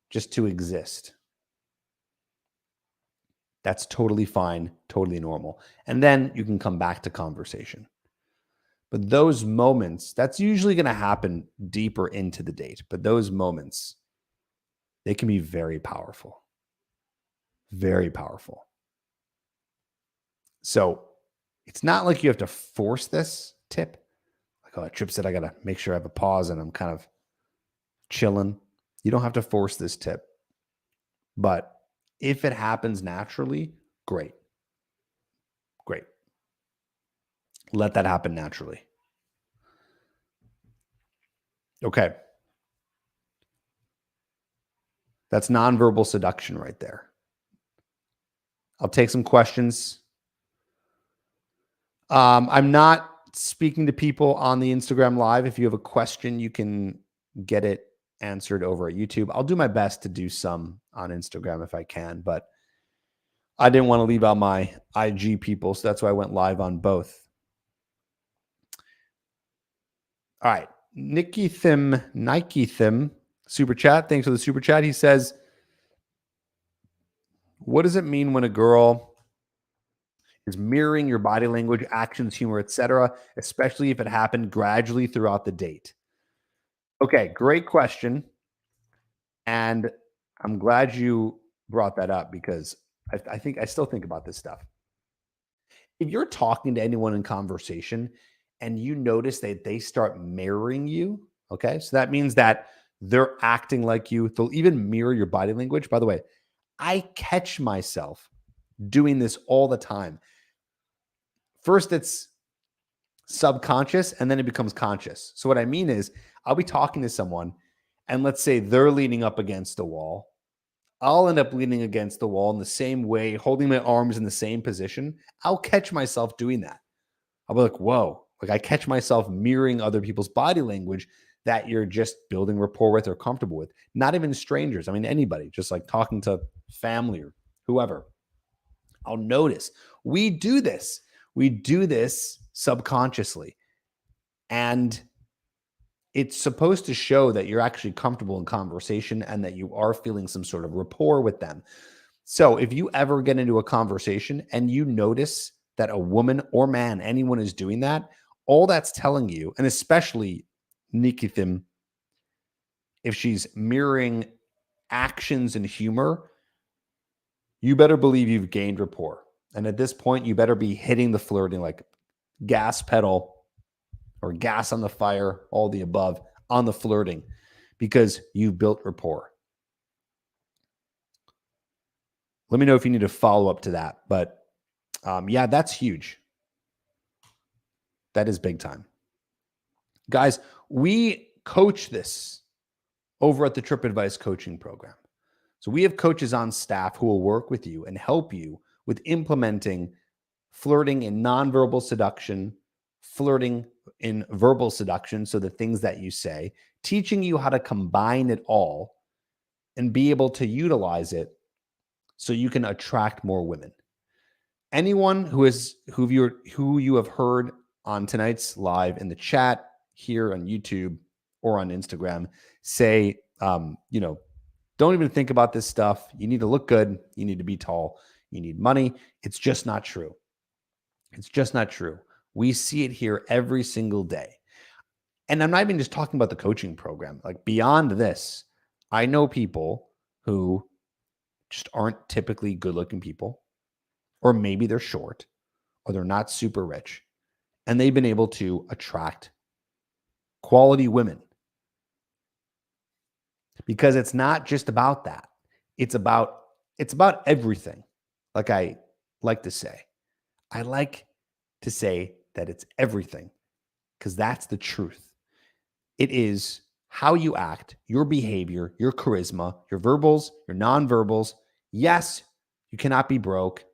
[SPEAKER 1] just to exist. That's totally fine, totally normal. And then you can come back to conversation. But those moments, that's usually going to happen deeper into the date. But those moments, they can be very powerful. Very powerful. So it's not like you have to force this tip. Like, oh, Trip said I got to make sure I have a pause and I'm kind of chilling. You don't have to force this tip. But if it happens naturally, great. Great. Let that happen naturally. Okay. That's nonverbal seduction right there. I'll take some questions. I'm not speaking to people on the Instagram Live. If you have a question, you can get it answered over at YouTube. I'll do my best to do some on Instagram if I can, but I didn't want to leave out my IG people, so that's why I went live on both. All right. Nike Thim, super chat. Thanks for the super chat. He says, what does it mean when a girl is mirroring your body language, actions, humor, etc., especially if it happened gradually throughout the date? Okay, great question. And I'm glad you brought that up because I still think about this stuff. If you're talking to anyone in conversation and you notice that they start mirroring you, okay, so that means that they're acting like you. They'll even mirror your body language. By the way, I catch myself doing this all the time. First, it's subconscious and then it becomes conscious. So what I mean is I'll be talking to someone and let's say they're leaning up against a wall. I'll end up leaning against the wall in the same way, holding my arms in the same position. I'll catch myself doing that. I'll be like, whoa, like I catch myself mirroring other people's body language that you're just building rapport with or comfortable with. Not even strangers. I mean, anybody, just like talking to family or whoever. I'll notice we do this. We do this subconsciously. And it's supposed to show that you're actually comfortable in conversation and that you are feeling some sort of rapport with them. So if you ever get into a conversation and you notice that a woman or man, anyone is doing that, all that's telling you, and especially Nikithim, if she's mirroring actions and humor, you better believe you've gained rapport. And at this point, you better be hitting the flirting like gas pedal or gas on the fire, all the above. on the flirting because you've built rapport. Let me know if you need to follow up to that. But yeah, that's huge. That is big time. Guys, we coach this over at the TripAdvice coaching program. So we have coaches on staff who will work with you and help you with implementing flirting in nonverbal seduction, flirting in verbal seduction, so the things that you say, teaching you how to combine it all and be able to utilize it so you can attract more women. Anyone who you have heard on tonight's live in the chat here on YouTube or on Instagram say, don't even think about this stuff. You need to look good. You need to be tall. You need money. It's just not true. It's just not true. We see it here every single day. And I'm not even just talking about the coaching program. Like beyond this, I know people who just aren't typically good-looking people, or maybe they're short, or they're not super rich, and they've been able to attract quality women. Because it's not just about that. It's about everything. Like I like to say. I like to say that it's everything because that's the truth. It is how you act, your behavior, your charisma, your verbals, your nonverbals. Yes, you cannot be broke.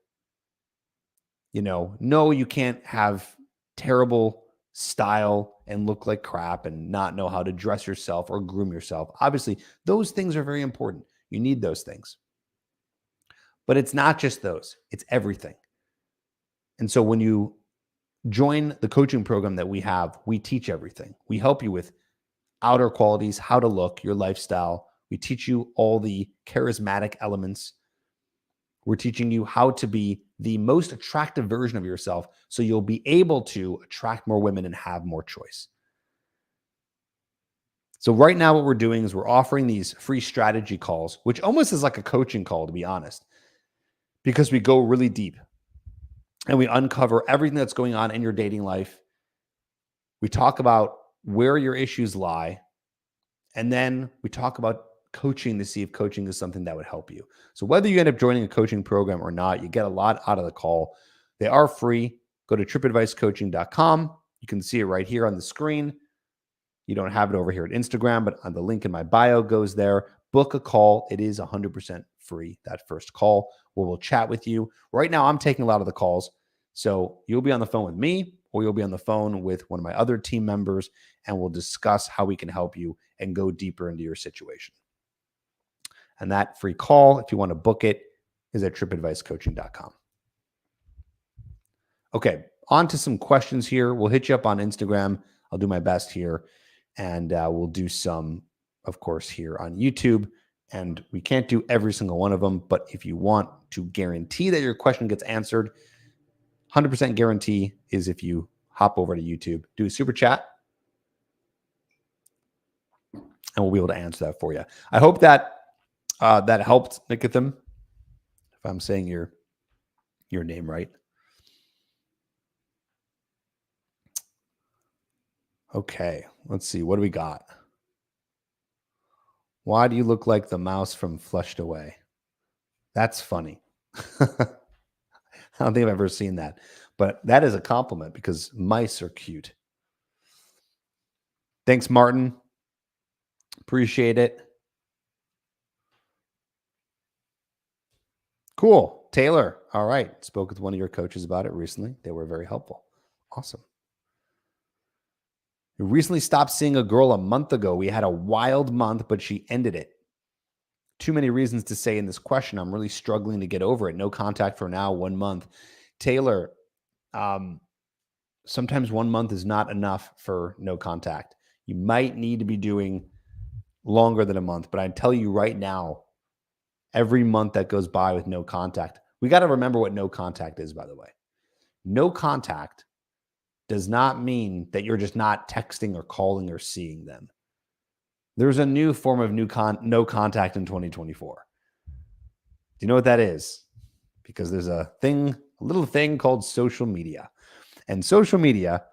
[SPEAKER 1] No, you can't have terrible style and look like crap and not know how to dress yourself or groom yourself. Obviously, those things are very important. You need those things. But it's not just those, it's everything. And so when you join the coaching program that we have, we teach everything. We help you with outer qualities, how to look, your lifestyle. We teach you all the charismatic elements. We're teaching you how to be the most attractive version of yourself so you'll be able to attract more women and have more choice. So right now what we're doing is we're offering these free strategy calls, which almost is like a coaching call, to be honest, because we go really deep and we uncover everything that's going on in your dating life. We talk about where your issues lie, and then we talk about coaching to see if coaching is something that would help you. So whether you end up joining a coaching program or not, you get a lot out of the call. They are free. Go to tripadvicecoaching.com. You can see it right here on the screen. You don't have it over here at Instagram, but on the link in my bio goes there. Book a call. It is 100% free, that first call, where we'll chat with you. Right now, I'm taking a lot of the calls. So you'll be on the phone with me, or you'll be on the phone with one of my other team members, and we'll discuss how we can help you and go deeper into your situation. And that free call, if you want to book it, is at tripadvicecoaching.com. Okay, on to some questions here. We'll hit you up on Instagram. I'll do my best here. And we'll do some, of course, here on YouTube. And we can't do every single one of them. But if you want to guarantee that your question gets answered, 100% guarantee is if you hop over to YouTube, do a super chat, and we'll be able to answer that for you. I hope that that helped, Nicotham, if I'm saying your name right. Okay, let's see. What do we got? Why do you look like the mouse from Flushed Away? That's funny. I don't think I've ever seen that, but that is a compliment because mice are cute. Thanks, Martin. Appreciate it. Cool. Taylor. All right. Spoke with one of your coaches about it recently. They were very helpful. Awesome. We recently stopped seeing a girl a month ago. We had a wild month, but she ended it. Too many reasons to say in this question. I'm really struggling to get over it. No contact for now, 1 month. Taylor, sometimes 1 month is not enough for no contact. You might need to be doing longer than a month, but I tell you right now, every month that goes by with no contact, we got to remember what no contact is, by the way. No contact does not mean that you're just not texting or calling or seeing them. There's a new form of no contact in 2024. Do you know what that is? Because there's a little thing called social media. And social media,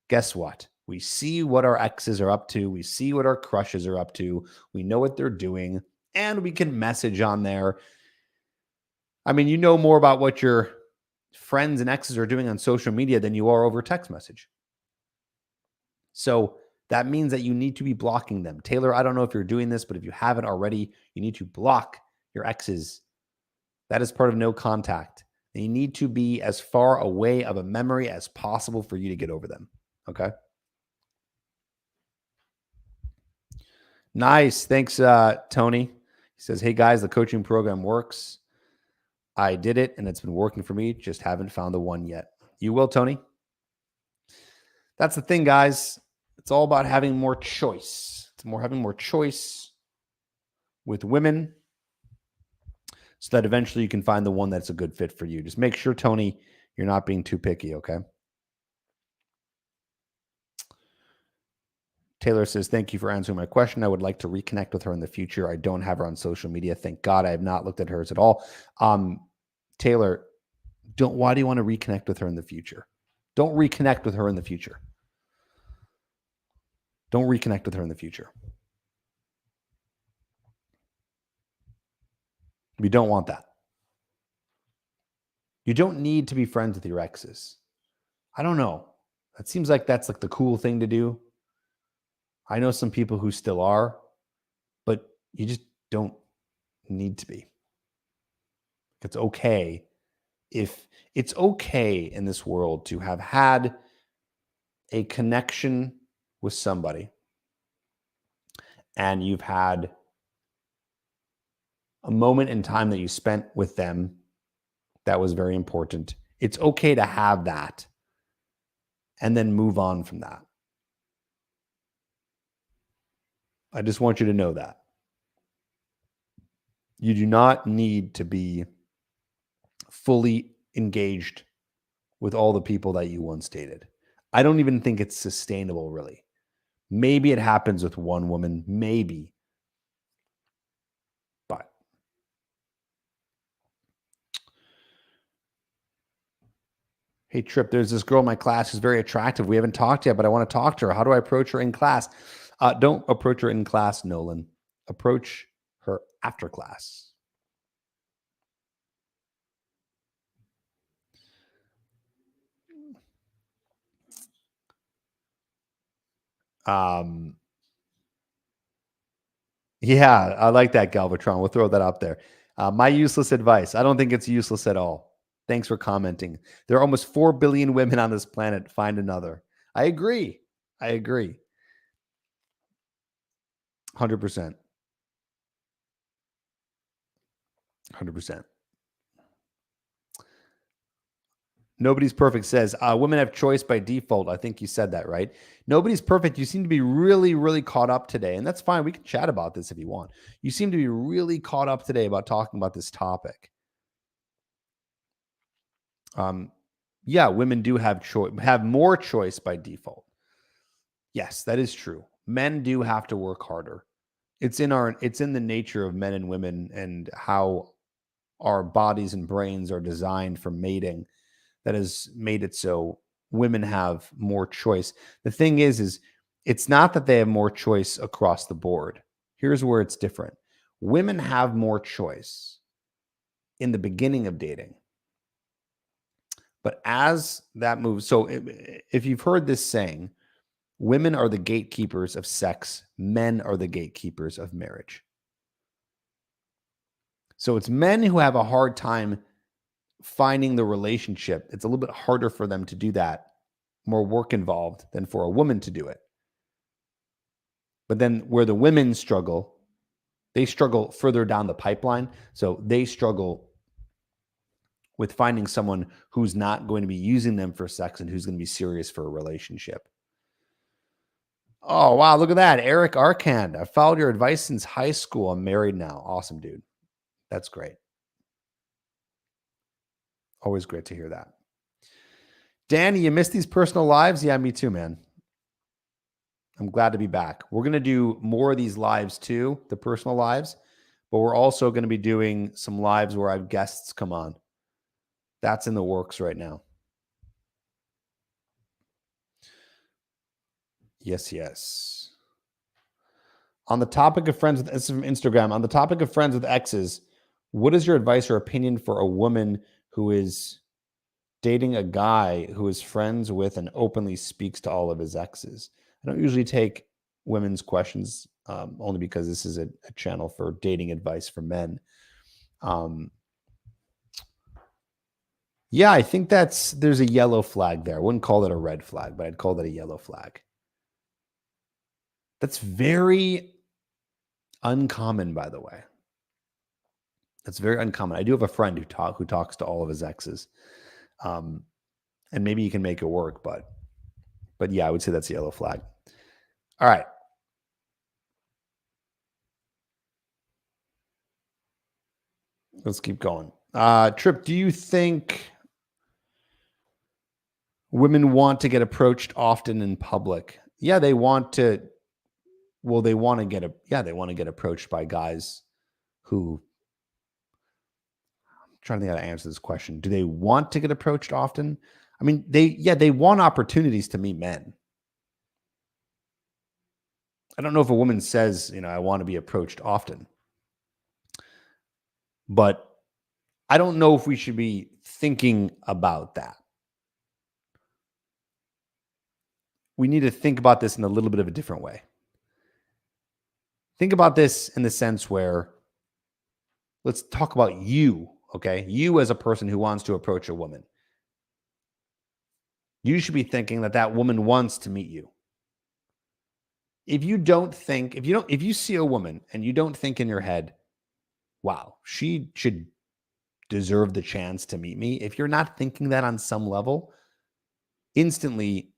[SPEAKER 1] guess what? We see what our exes are up to. We see what our crushes are up to. We know what they're doing, and we can message on there. I mean, you know more about what your friends and exes are doing on social media than you are over text message. So that means that you need to be blocking them. Taylor, I don't know if you're doing this, but if you haven't already, you need to block your exes. That is part of no contact. They need to be as far away of a memory as possible for you to get over them. Okay. Nice. Thanks, Tony. He says, hey guys, the coaching program works. I did it and it's been working for me. Just haven't found the one yet. You will, Tony. That's the thing, guys. It's all about having more choice. Having more choice with women so that eventually you can find the one that's a good fit for you. Just make sure, Tony, you're not being too picky, okay? Taylor says, thank you for answering my question. I would like to reconnect with her in the future. I don't have her on social media. Thank God I have not looked at hers at all. Taylor, why do you want to reconnect with her in the future? Don't reconnect with her in the future. Don't reconnect with her in the future. We don't want that. You don't need to be friends with your exes. I don't know. That seems like that's like the cool thing to do. I know some people who still are, but you just don't need to be. It's okay in this world to have had a connection with somebody and you've had a moment in time that you spent with them that was very important. It's okay to have that and then move on from that. I just want you to know that. You do not need to be fully engaged with all the people that you once dated. I don't even think it's sustainable, really. Maybe it happens with one woman, maybe. But hey, Trip, there's this girl in my class who's very attractive. We haven't talked yet, but I want to talk to her. How do I approach her in class? Don't approach her in class, Nolan. Approach her after class. Yeah, I like that, Galvatron. We'll throw that up there. My useless advice. I don't think it's useless at all. Thanks for commenting. There are almost 4 billion women on this planet. Find another. I agree. 100%. 100%. Nobody's perfect says, women have choice by default. I think you said that, right? Nobody's perfect. You seem to be really, really caught up today. And that's fine. We can chat about this if you want. You seem to be really caught up today about talking about this topic. Yeah, women do have more choice by default. Yes, that is true. Men do have to work harder. It's in the nature of men and women and how our bodies and brains are designed for mating that has made it so women have more choice. The thing is it's not that they have more choice across the board. Here's where it's different. Women have more choice in the beginning of dating. But as that moves, so if you've heard this saying, women are the gatekeepers of sex, men are the gatekeepers of marriage. So it's men who have a hard time finding the relationship. It's a little bit harder for them to do that, more work involved than for a woman to do it. But then where the women struggle, they struggle further down the pipeline. So they struggle with finding someone who's not going to be using them for sex and who's going to be serious for a relationship. Oh, wow. Look at that. Eric Arkand. I followed your advice since high school. I'm married now. Awesome, dude. That's great. Always great to hear that. Danny, you missed these personal lives? Yeah, me too, man. I'm glad to be back. We're going to do more of these lives too, the personal lives, but we're also going to be doing some lives where I have guests come on. That's in the works right now. Yes, yes. On the topic of friends with, this is from Instagram. On the topic of friends with exes, what is your advice or opinion for a woman who is dating a guy who is friends with and openly speaks to all of his exes? I don't usually take women's questions only because this is a channel for dating advice for men. Yeah, I think there's a yellow flag there. I wouldn't call it a red flag, but I'd call that a yellow flag. That's very uncommon, by the way. That's very uncommon. I do have a friend who talks to all of his exes, and maybe you can make it work, but yeah, I would say that's a yellow flag. All right. Let's keep going. Trip, do you think women want to get approached often in public? Yeah, they want to. Well, they want to get approached by guys who. I'm trying to think how to answer this question. Do they want to get approached often? I mean, they want opportunities to meet men. I don't know if a woman says, I want to be approached often, but I don't know if we should be thinking about that. We need to think about this in a little bit of a different way. Think about this in the sense where, let's talk about you, okay? You as a person who wants to approach a woman. You should be thinking that that woman wants to meet you. If you see a woman and you don't think in your head, wow, she should deserve the chance to meet me. If you're not thinking that on some level, instantly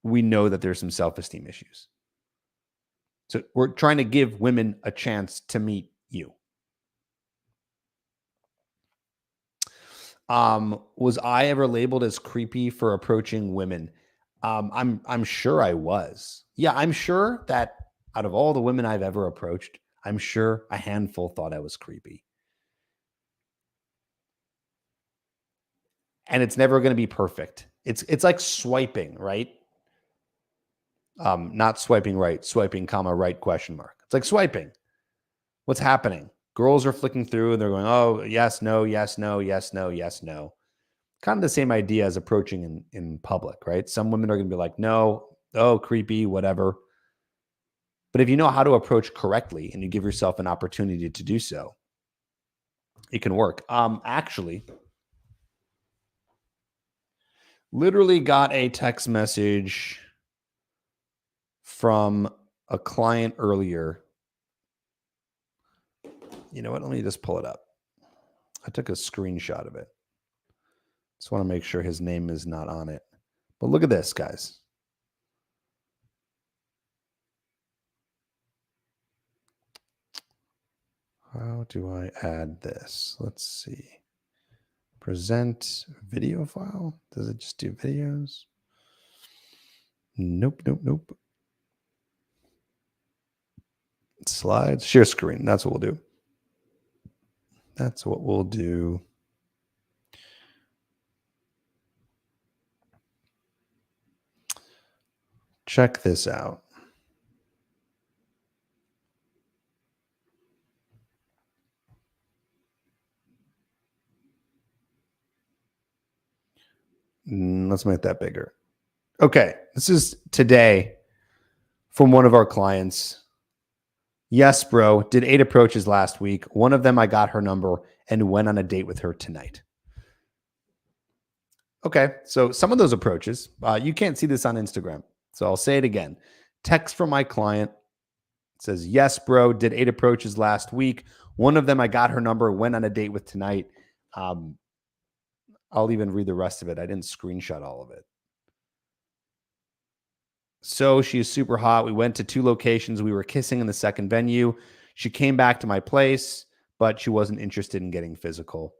[SPEAKER 1] we know that there's some self-esteem issues. So we're trying to give women a chance to meet you. Was I ever labeled as creepy for approaching women? I'm sure I was. Yeah, I'm sure that out of all the women I've ever approached, I'm sure a handful thought I was creepy. And it's never going to be perfect. It's like swiping, right? Not swiping right, swiping, comma, right, question mark. It's like swiping. What's happening? Girls are flicking through and they're going, oh, yes, no, yes, no, yes, no, yes, no. Kind of the same idea as approaching in public, right? Some women are going to be like, no, oh, creepy, whatever. But if you know how to approach correctly and you give yourself an opportunity to do so, it can work. Actually, literally got a text message from a client earlier. You know what? Let me just pull it up. I took a screenshot of it. Just want to make sure his name is not on it. But look at this, guys. How do I add this? Let's see. Present video file. Does it just do videos? Nope, nope, nope. Slides, share screen. That's what we'll do. That's what we'll do. Check this out. Let's make that bigger. Okay, this is today from one of our clients. Yes, bro, did 8 approaches last week. One of them, I got her number and went on a date with her tonight. Okay, so some of those approaches, you can't see this on Instagram. So I'll say it again. Text from my client. It says, yes, bro, did 8 approaches last week. One of them, I got her number, went on a date with tonight. I'll even read the rest of it. I didn't screenshot all of it. So she's super hot. We went to 2 locations. We were kissing in the second venue. She came back to my place, but she wasn't interested in getting physical.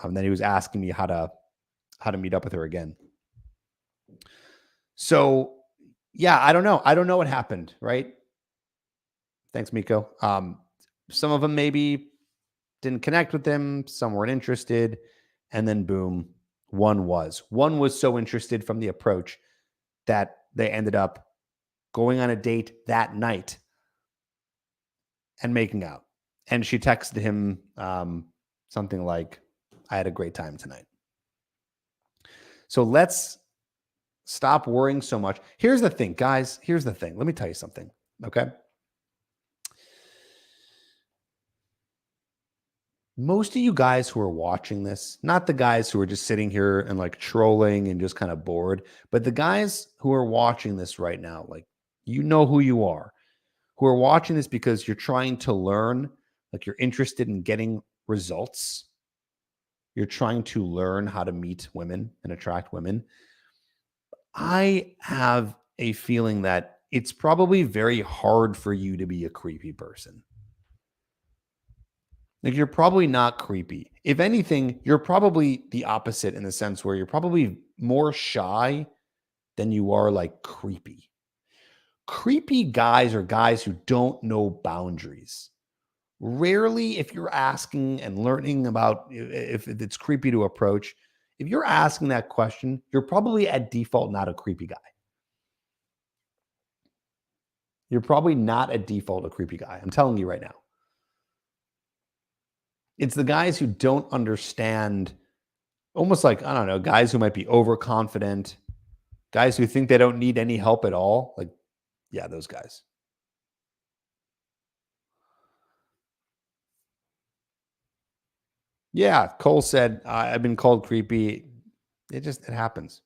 [SPEAKER 1] Then he was asking me how to meet up with her again. So yeah, I don't know. I don't know what happened, right? Thanks, Miko. Some of them maybe didn't connect with them. Some weren't interested. And then boom, one was so interested from the approach that they ended up going on a date that night and making out. And she texted him something like, I had a great time tonight. So let's stop worrying so much. Here's the thing, guys. Here's the thing. Let me tell you something. Okay. Most of you guys who are watching this, not the guys who are just sitting here and like trolling and just kind of bored, but the guys who are watching this right now, like, you know who you are, who are watching this because you're trying to learn, like you're interested in getting results. You're trying to learn how to meet women and attract women. I have a feeling that it's probably very hard for you to be a creepy person. Like, you're probably not creepy. If anything, you're probably the opposite in the sense where you're probably more shy than you are like creepy. Creepy guys are guys who don't know boundaries. Rarely, if you're asking and learning about if it's creepy to approach, if you're asking that question, you're probably at default not a creepy guy. You're probably not at default a creepy guy. I'm telling you right now. It's the guys who don't understand, almost like, I don't know, guys who might be overconfident, guys who think they don't need any help at all. Like, yeah, those guys. Yeah, Cole said, I've been called creepy. It happens.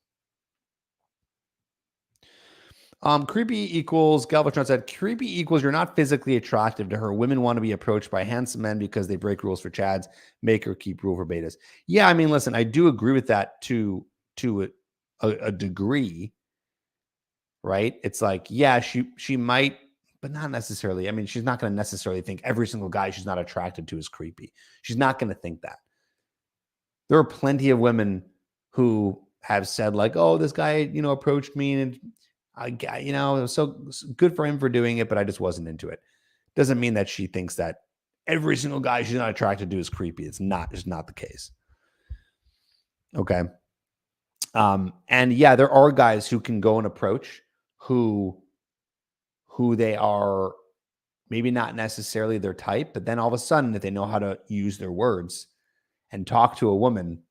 [SPEAKER 1] Creepy equals, Galvatron said, creepy equals you're not physically attractive to her. Women want to be approached by handsome men because they break rules for chads, make or keep rule for betas. Yeah, I mean, listen, I do agree with that to a degree, right? It's like, yeah, she might, but not necessarily. I mean, she's not going to necessarily think every single guy she's not attracted to is creepy. She's not going to think that. There are plenty of women who have said like, oh, this guy, approached me and it was so good for him for doing it, but I just wasn't into it. Doesn't mean that she thinks that every single guy she's not attracted to is creepy. It's not the case. Okay. And yeah, there are guys who can go and approach who they are maybe not necessarily their type, but then all of a sudden, if they know how to use their words and talk to a woman,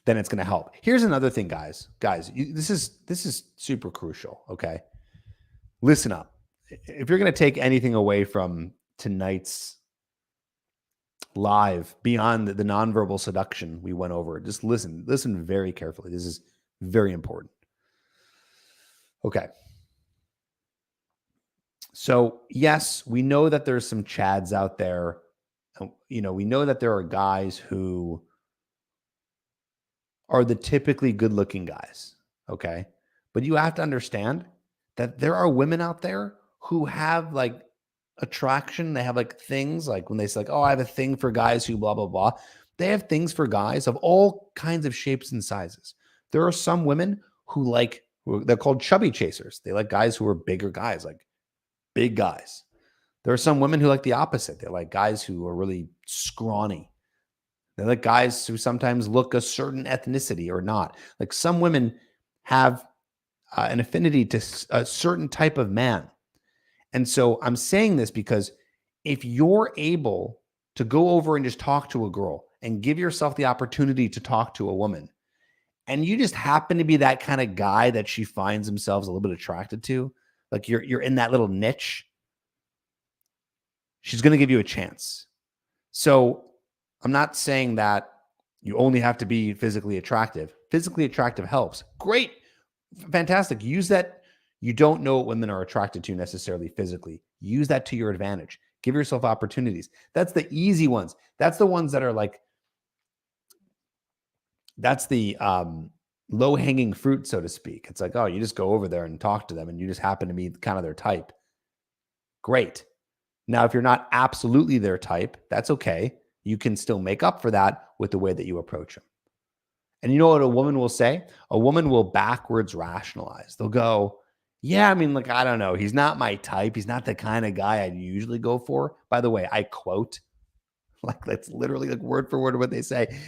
[SPEAKER 1] then it's going to help. Here's another thing, guys. This is super crucial. Okay. Listen up. If you're going to take anything away from tonight's live beyond the nonverbal seduction we went over, just listen very carefully. This is very important. Okay. So yes, we know that there's some chads out there. We know that there are guys who are the typically good looking guys. Okay. But you have to understand that there are women out there who have like attraction. They have like things like when they say like, oh, I have a thing for guys who blah, blah, blah. They have things for guys of all kinds of shapes and sizes. There are some women who they're called chubby chasers. They like guys who are bigger guys, like big guys. There are some women who like the opposite. They like guys who are really scrawny. They like guys who sometimes look a certain ethnicity or not. Like some women have an affinity to a certain type of man. And so I'm saying this because if you're able to go over and just talk to a girl and give yourself the opportunity to talk to a woman, and you just happen to be that kind of guy that she finds themselves a little bit attracted to, like you're in that little niche, she's going to give you a chance. So I'm not saying that you only have to be physically attractive. Physically attractive helps. Great. Fantastic. Use that. You don't know what women are attracted to necessarily physically. Use that to your advantage. Give yourself opportunities. That's the easy ones. That's the ones that are like, that's the low-hanging fruit, so to speak. It's like, oh, you just go over there and talk to them and you just happen to be kind of their type. Great. Now, if you're not absolutely their type, that's okay. You can still make up for that with the way that you approach them. And you know what a woman will say? A woman will backwards rationalize. They'll go, yeah, I mean, like, I don't know. He's not my type. He's not the kind of guy I'd usually go for. By the way, I quote, like, that's literally like word for word what they say.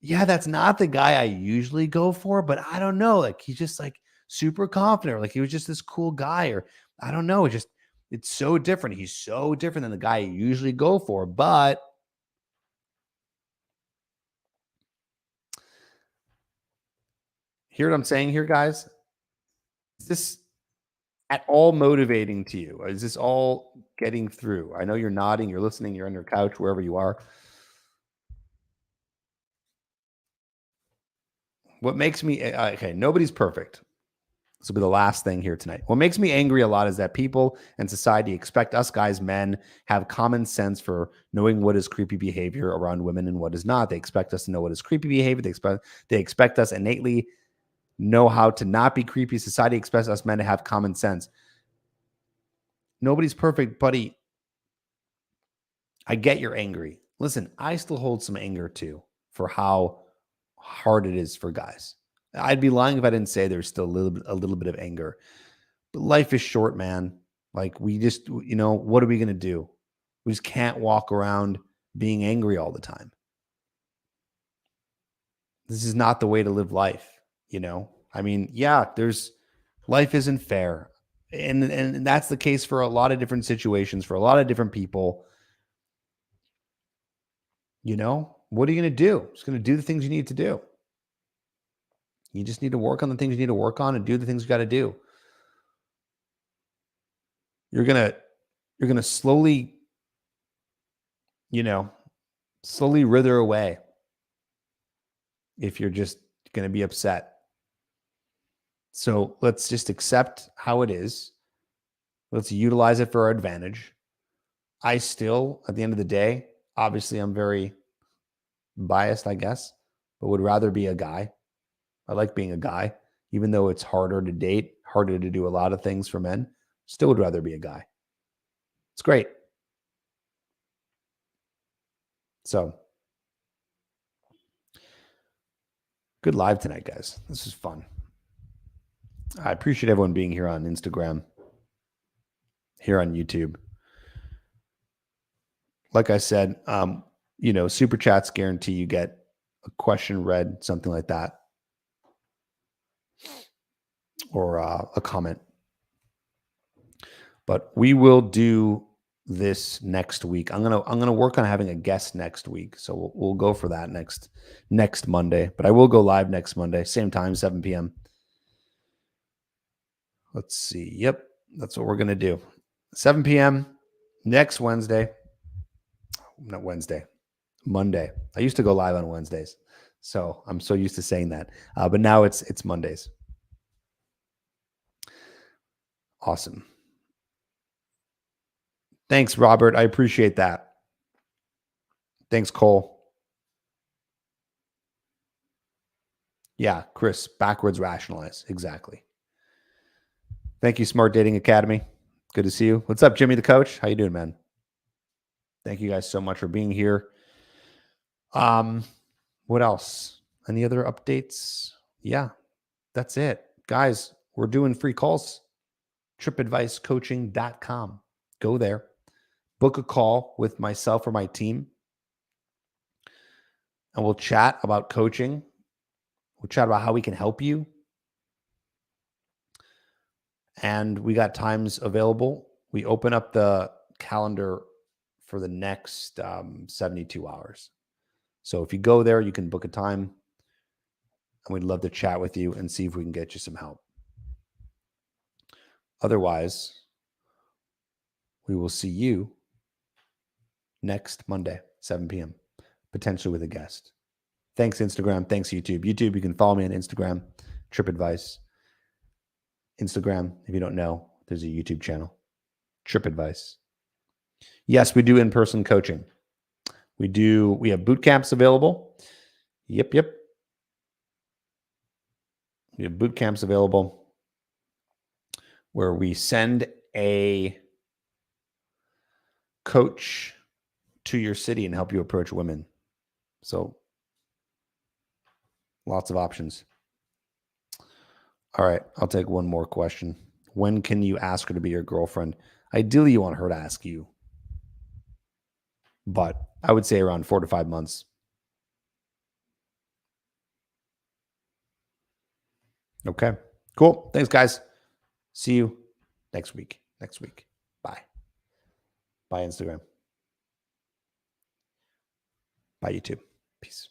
[SPEAKER 1] Yeah, that's not the guy I usually go for, but I don't know. Like, he's just like super confident, or like he was just this cool guy, or I don't know. It's so different. He's so different than the guy you usually go for. But hear what I'm saying here, guys? Is this at all motivating to you? Is this all getting through? I know you're nodding, you're listening, you're on your couch, wherever you are. What makes me okay, nobody's perfect. This will be the last thing here tonight. What makes me angry a lot is that people and society expect us guys, men, have common sense for knowing what is creepy behavior around women and what is not. They expect us to know what is creepy behavior. They expect us innately know how to not be creepy. Society expects us men to have common sense. Nobody's perfect, buddy. I get you're angry. Listen, I still hold some anger too for how hard it is for guys. I'd be lying if I didn't say there's still a little bit of anger. But life is short, man. Like we just, what are we going to do? We just can't walk around being angry all the time. This is not the way to live life. I mean, yeah, life isn't fair. And that's the case for a lot of different situations, for a lot of different people. What are you going to do? Just going to do the things you need to do. You just need to work on the things you need to work on and do the things you got to do. You're going to slowly, slowly wither away if you're just going to be upset. So let's just accept how it is. Let's utilize it for our advantage. I still, at the end of the day, obviously I'm very biased, I guess, but would rather be a guy. I like being a guy, even though it's harder to date, harder to do a lot of things for men. Still would rather be a guy. It's great. So, good live tonight, guys. This is fun. I appreciate everyone being here on Instagram, here on YouTube. Like I said, super chats guarantee you get a question read, something like that, or a comment. But we will do this next week. I'm gonna work on having a guest next week, so we'll go for that next Monday. But I will go live next Monday, same time, 7 p.m. Let's see. Yep, that's what we're gonna do. 7 p.m. next Wednesday. Not Wednesday, Monday. I used to go live on Wednesdays, so I'm so used to saying that. But now it's Mondays. Awesome. Thanks, Robert. I appreciate that. Thanks, Cole. Yeah, Chris, backwards rationalize. Exactly. Thank you, Smart Dating Academy. Good to see you. What's up, Jimmy the coach? How you doing, man? Thank you guys so much for being here. What else? Any other updates? Yeah, that's it. Guys, we're doing free calls. tripadvicecoaching.com. Go there. Book a call with myself or my team. And we'll chat about coaching. We'll chat about how we can help you. And we got times available. We open up the calendar for the next 72 hours. So if you go there, you can book a time. And we'd love to chat with you and see if we can get you some help. Otherwise, we will see you next Monday, 7 p.m., potentially with a guest. Thanks, Instagram. Thanks, YouTube. YouTube, you can follow me on Instagram, TripAdvice. Instagram, if you don't know, there's a YouTube channel, TripAdvice. Yes, we do in-person coaching. We have boot camps available. Yep. We have boot camps available where we send a coach to your city and help you approach women. So lots of options. All right, I'll take one more question. When can you ask her to be your girlfriend? Ideally, you want her to ask you. But I would say around 4 to 5 months. Okay, Cool. Thanks, guys. See you next week. Bye. Bye, Instagram. Bye, YouTube. Peace.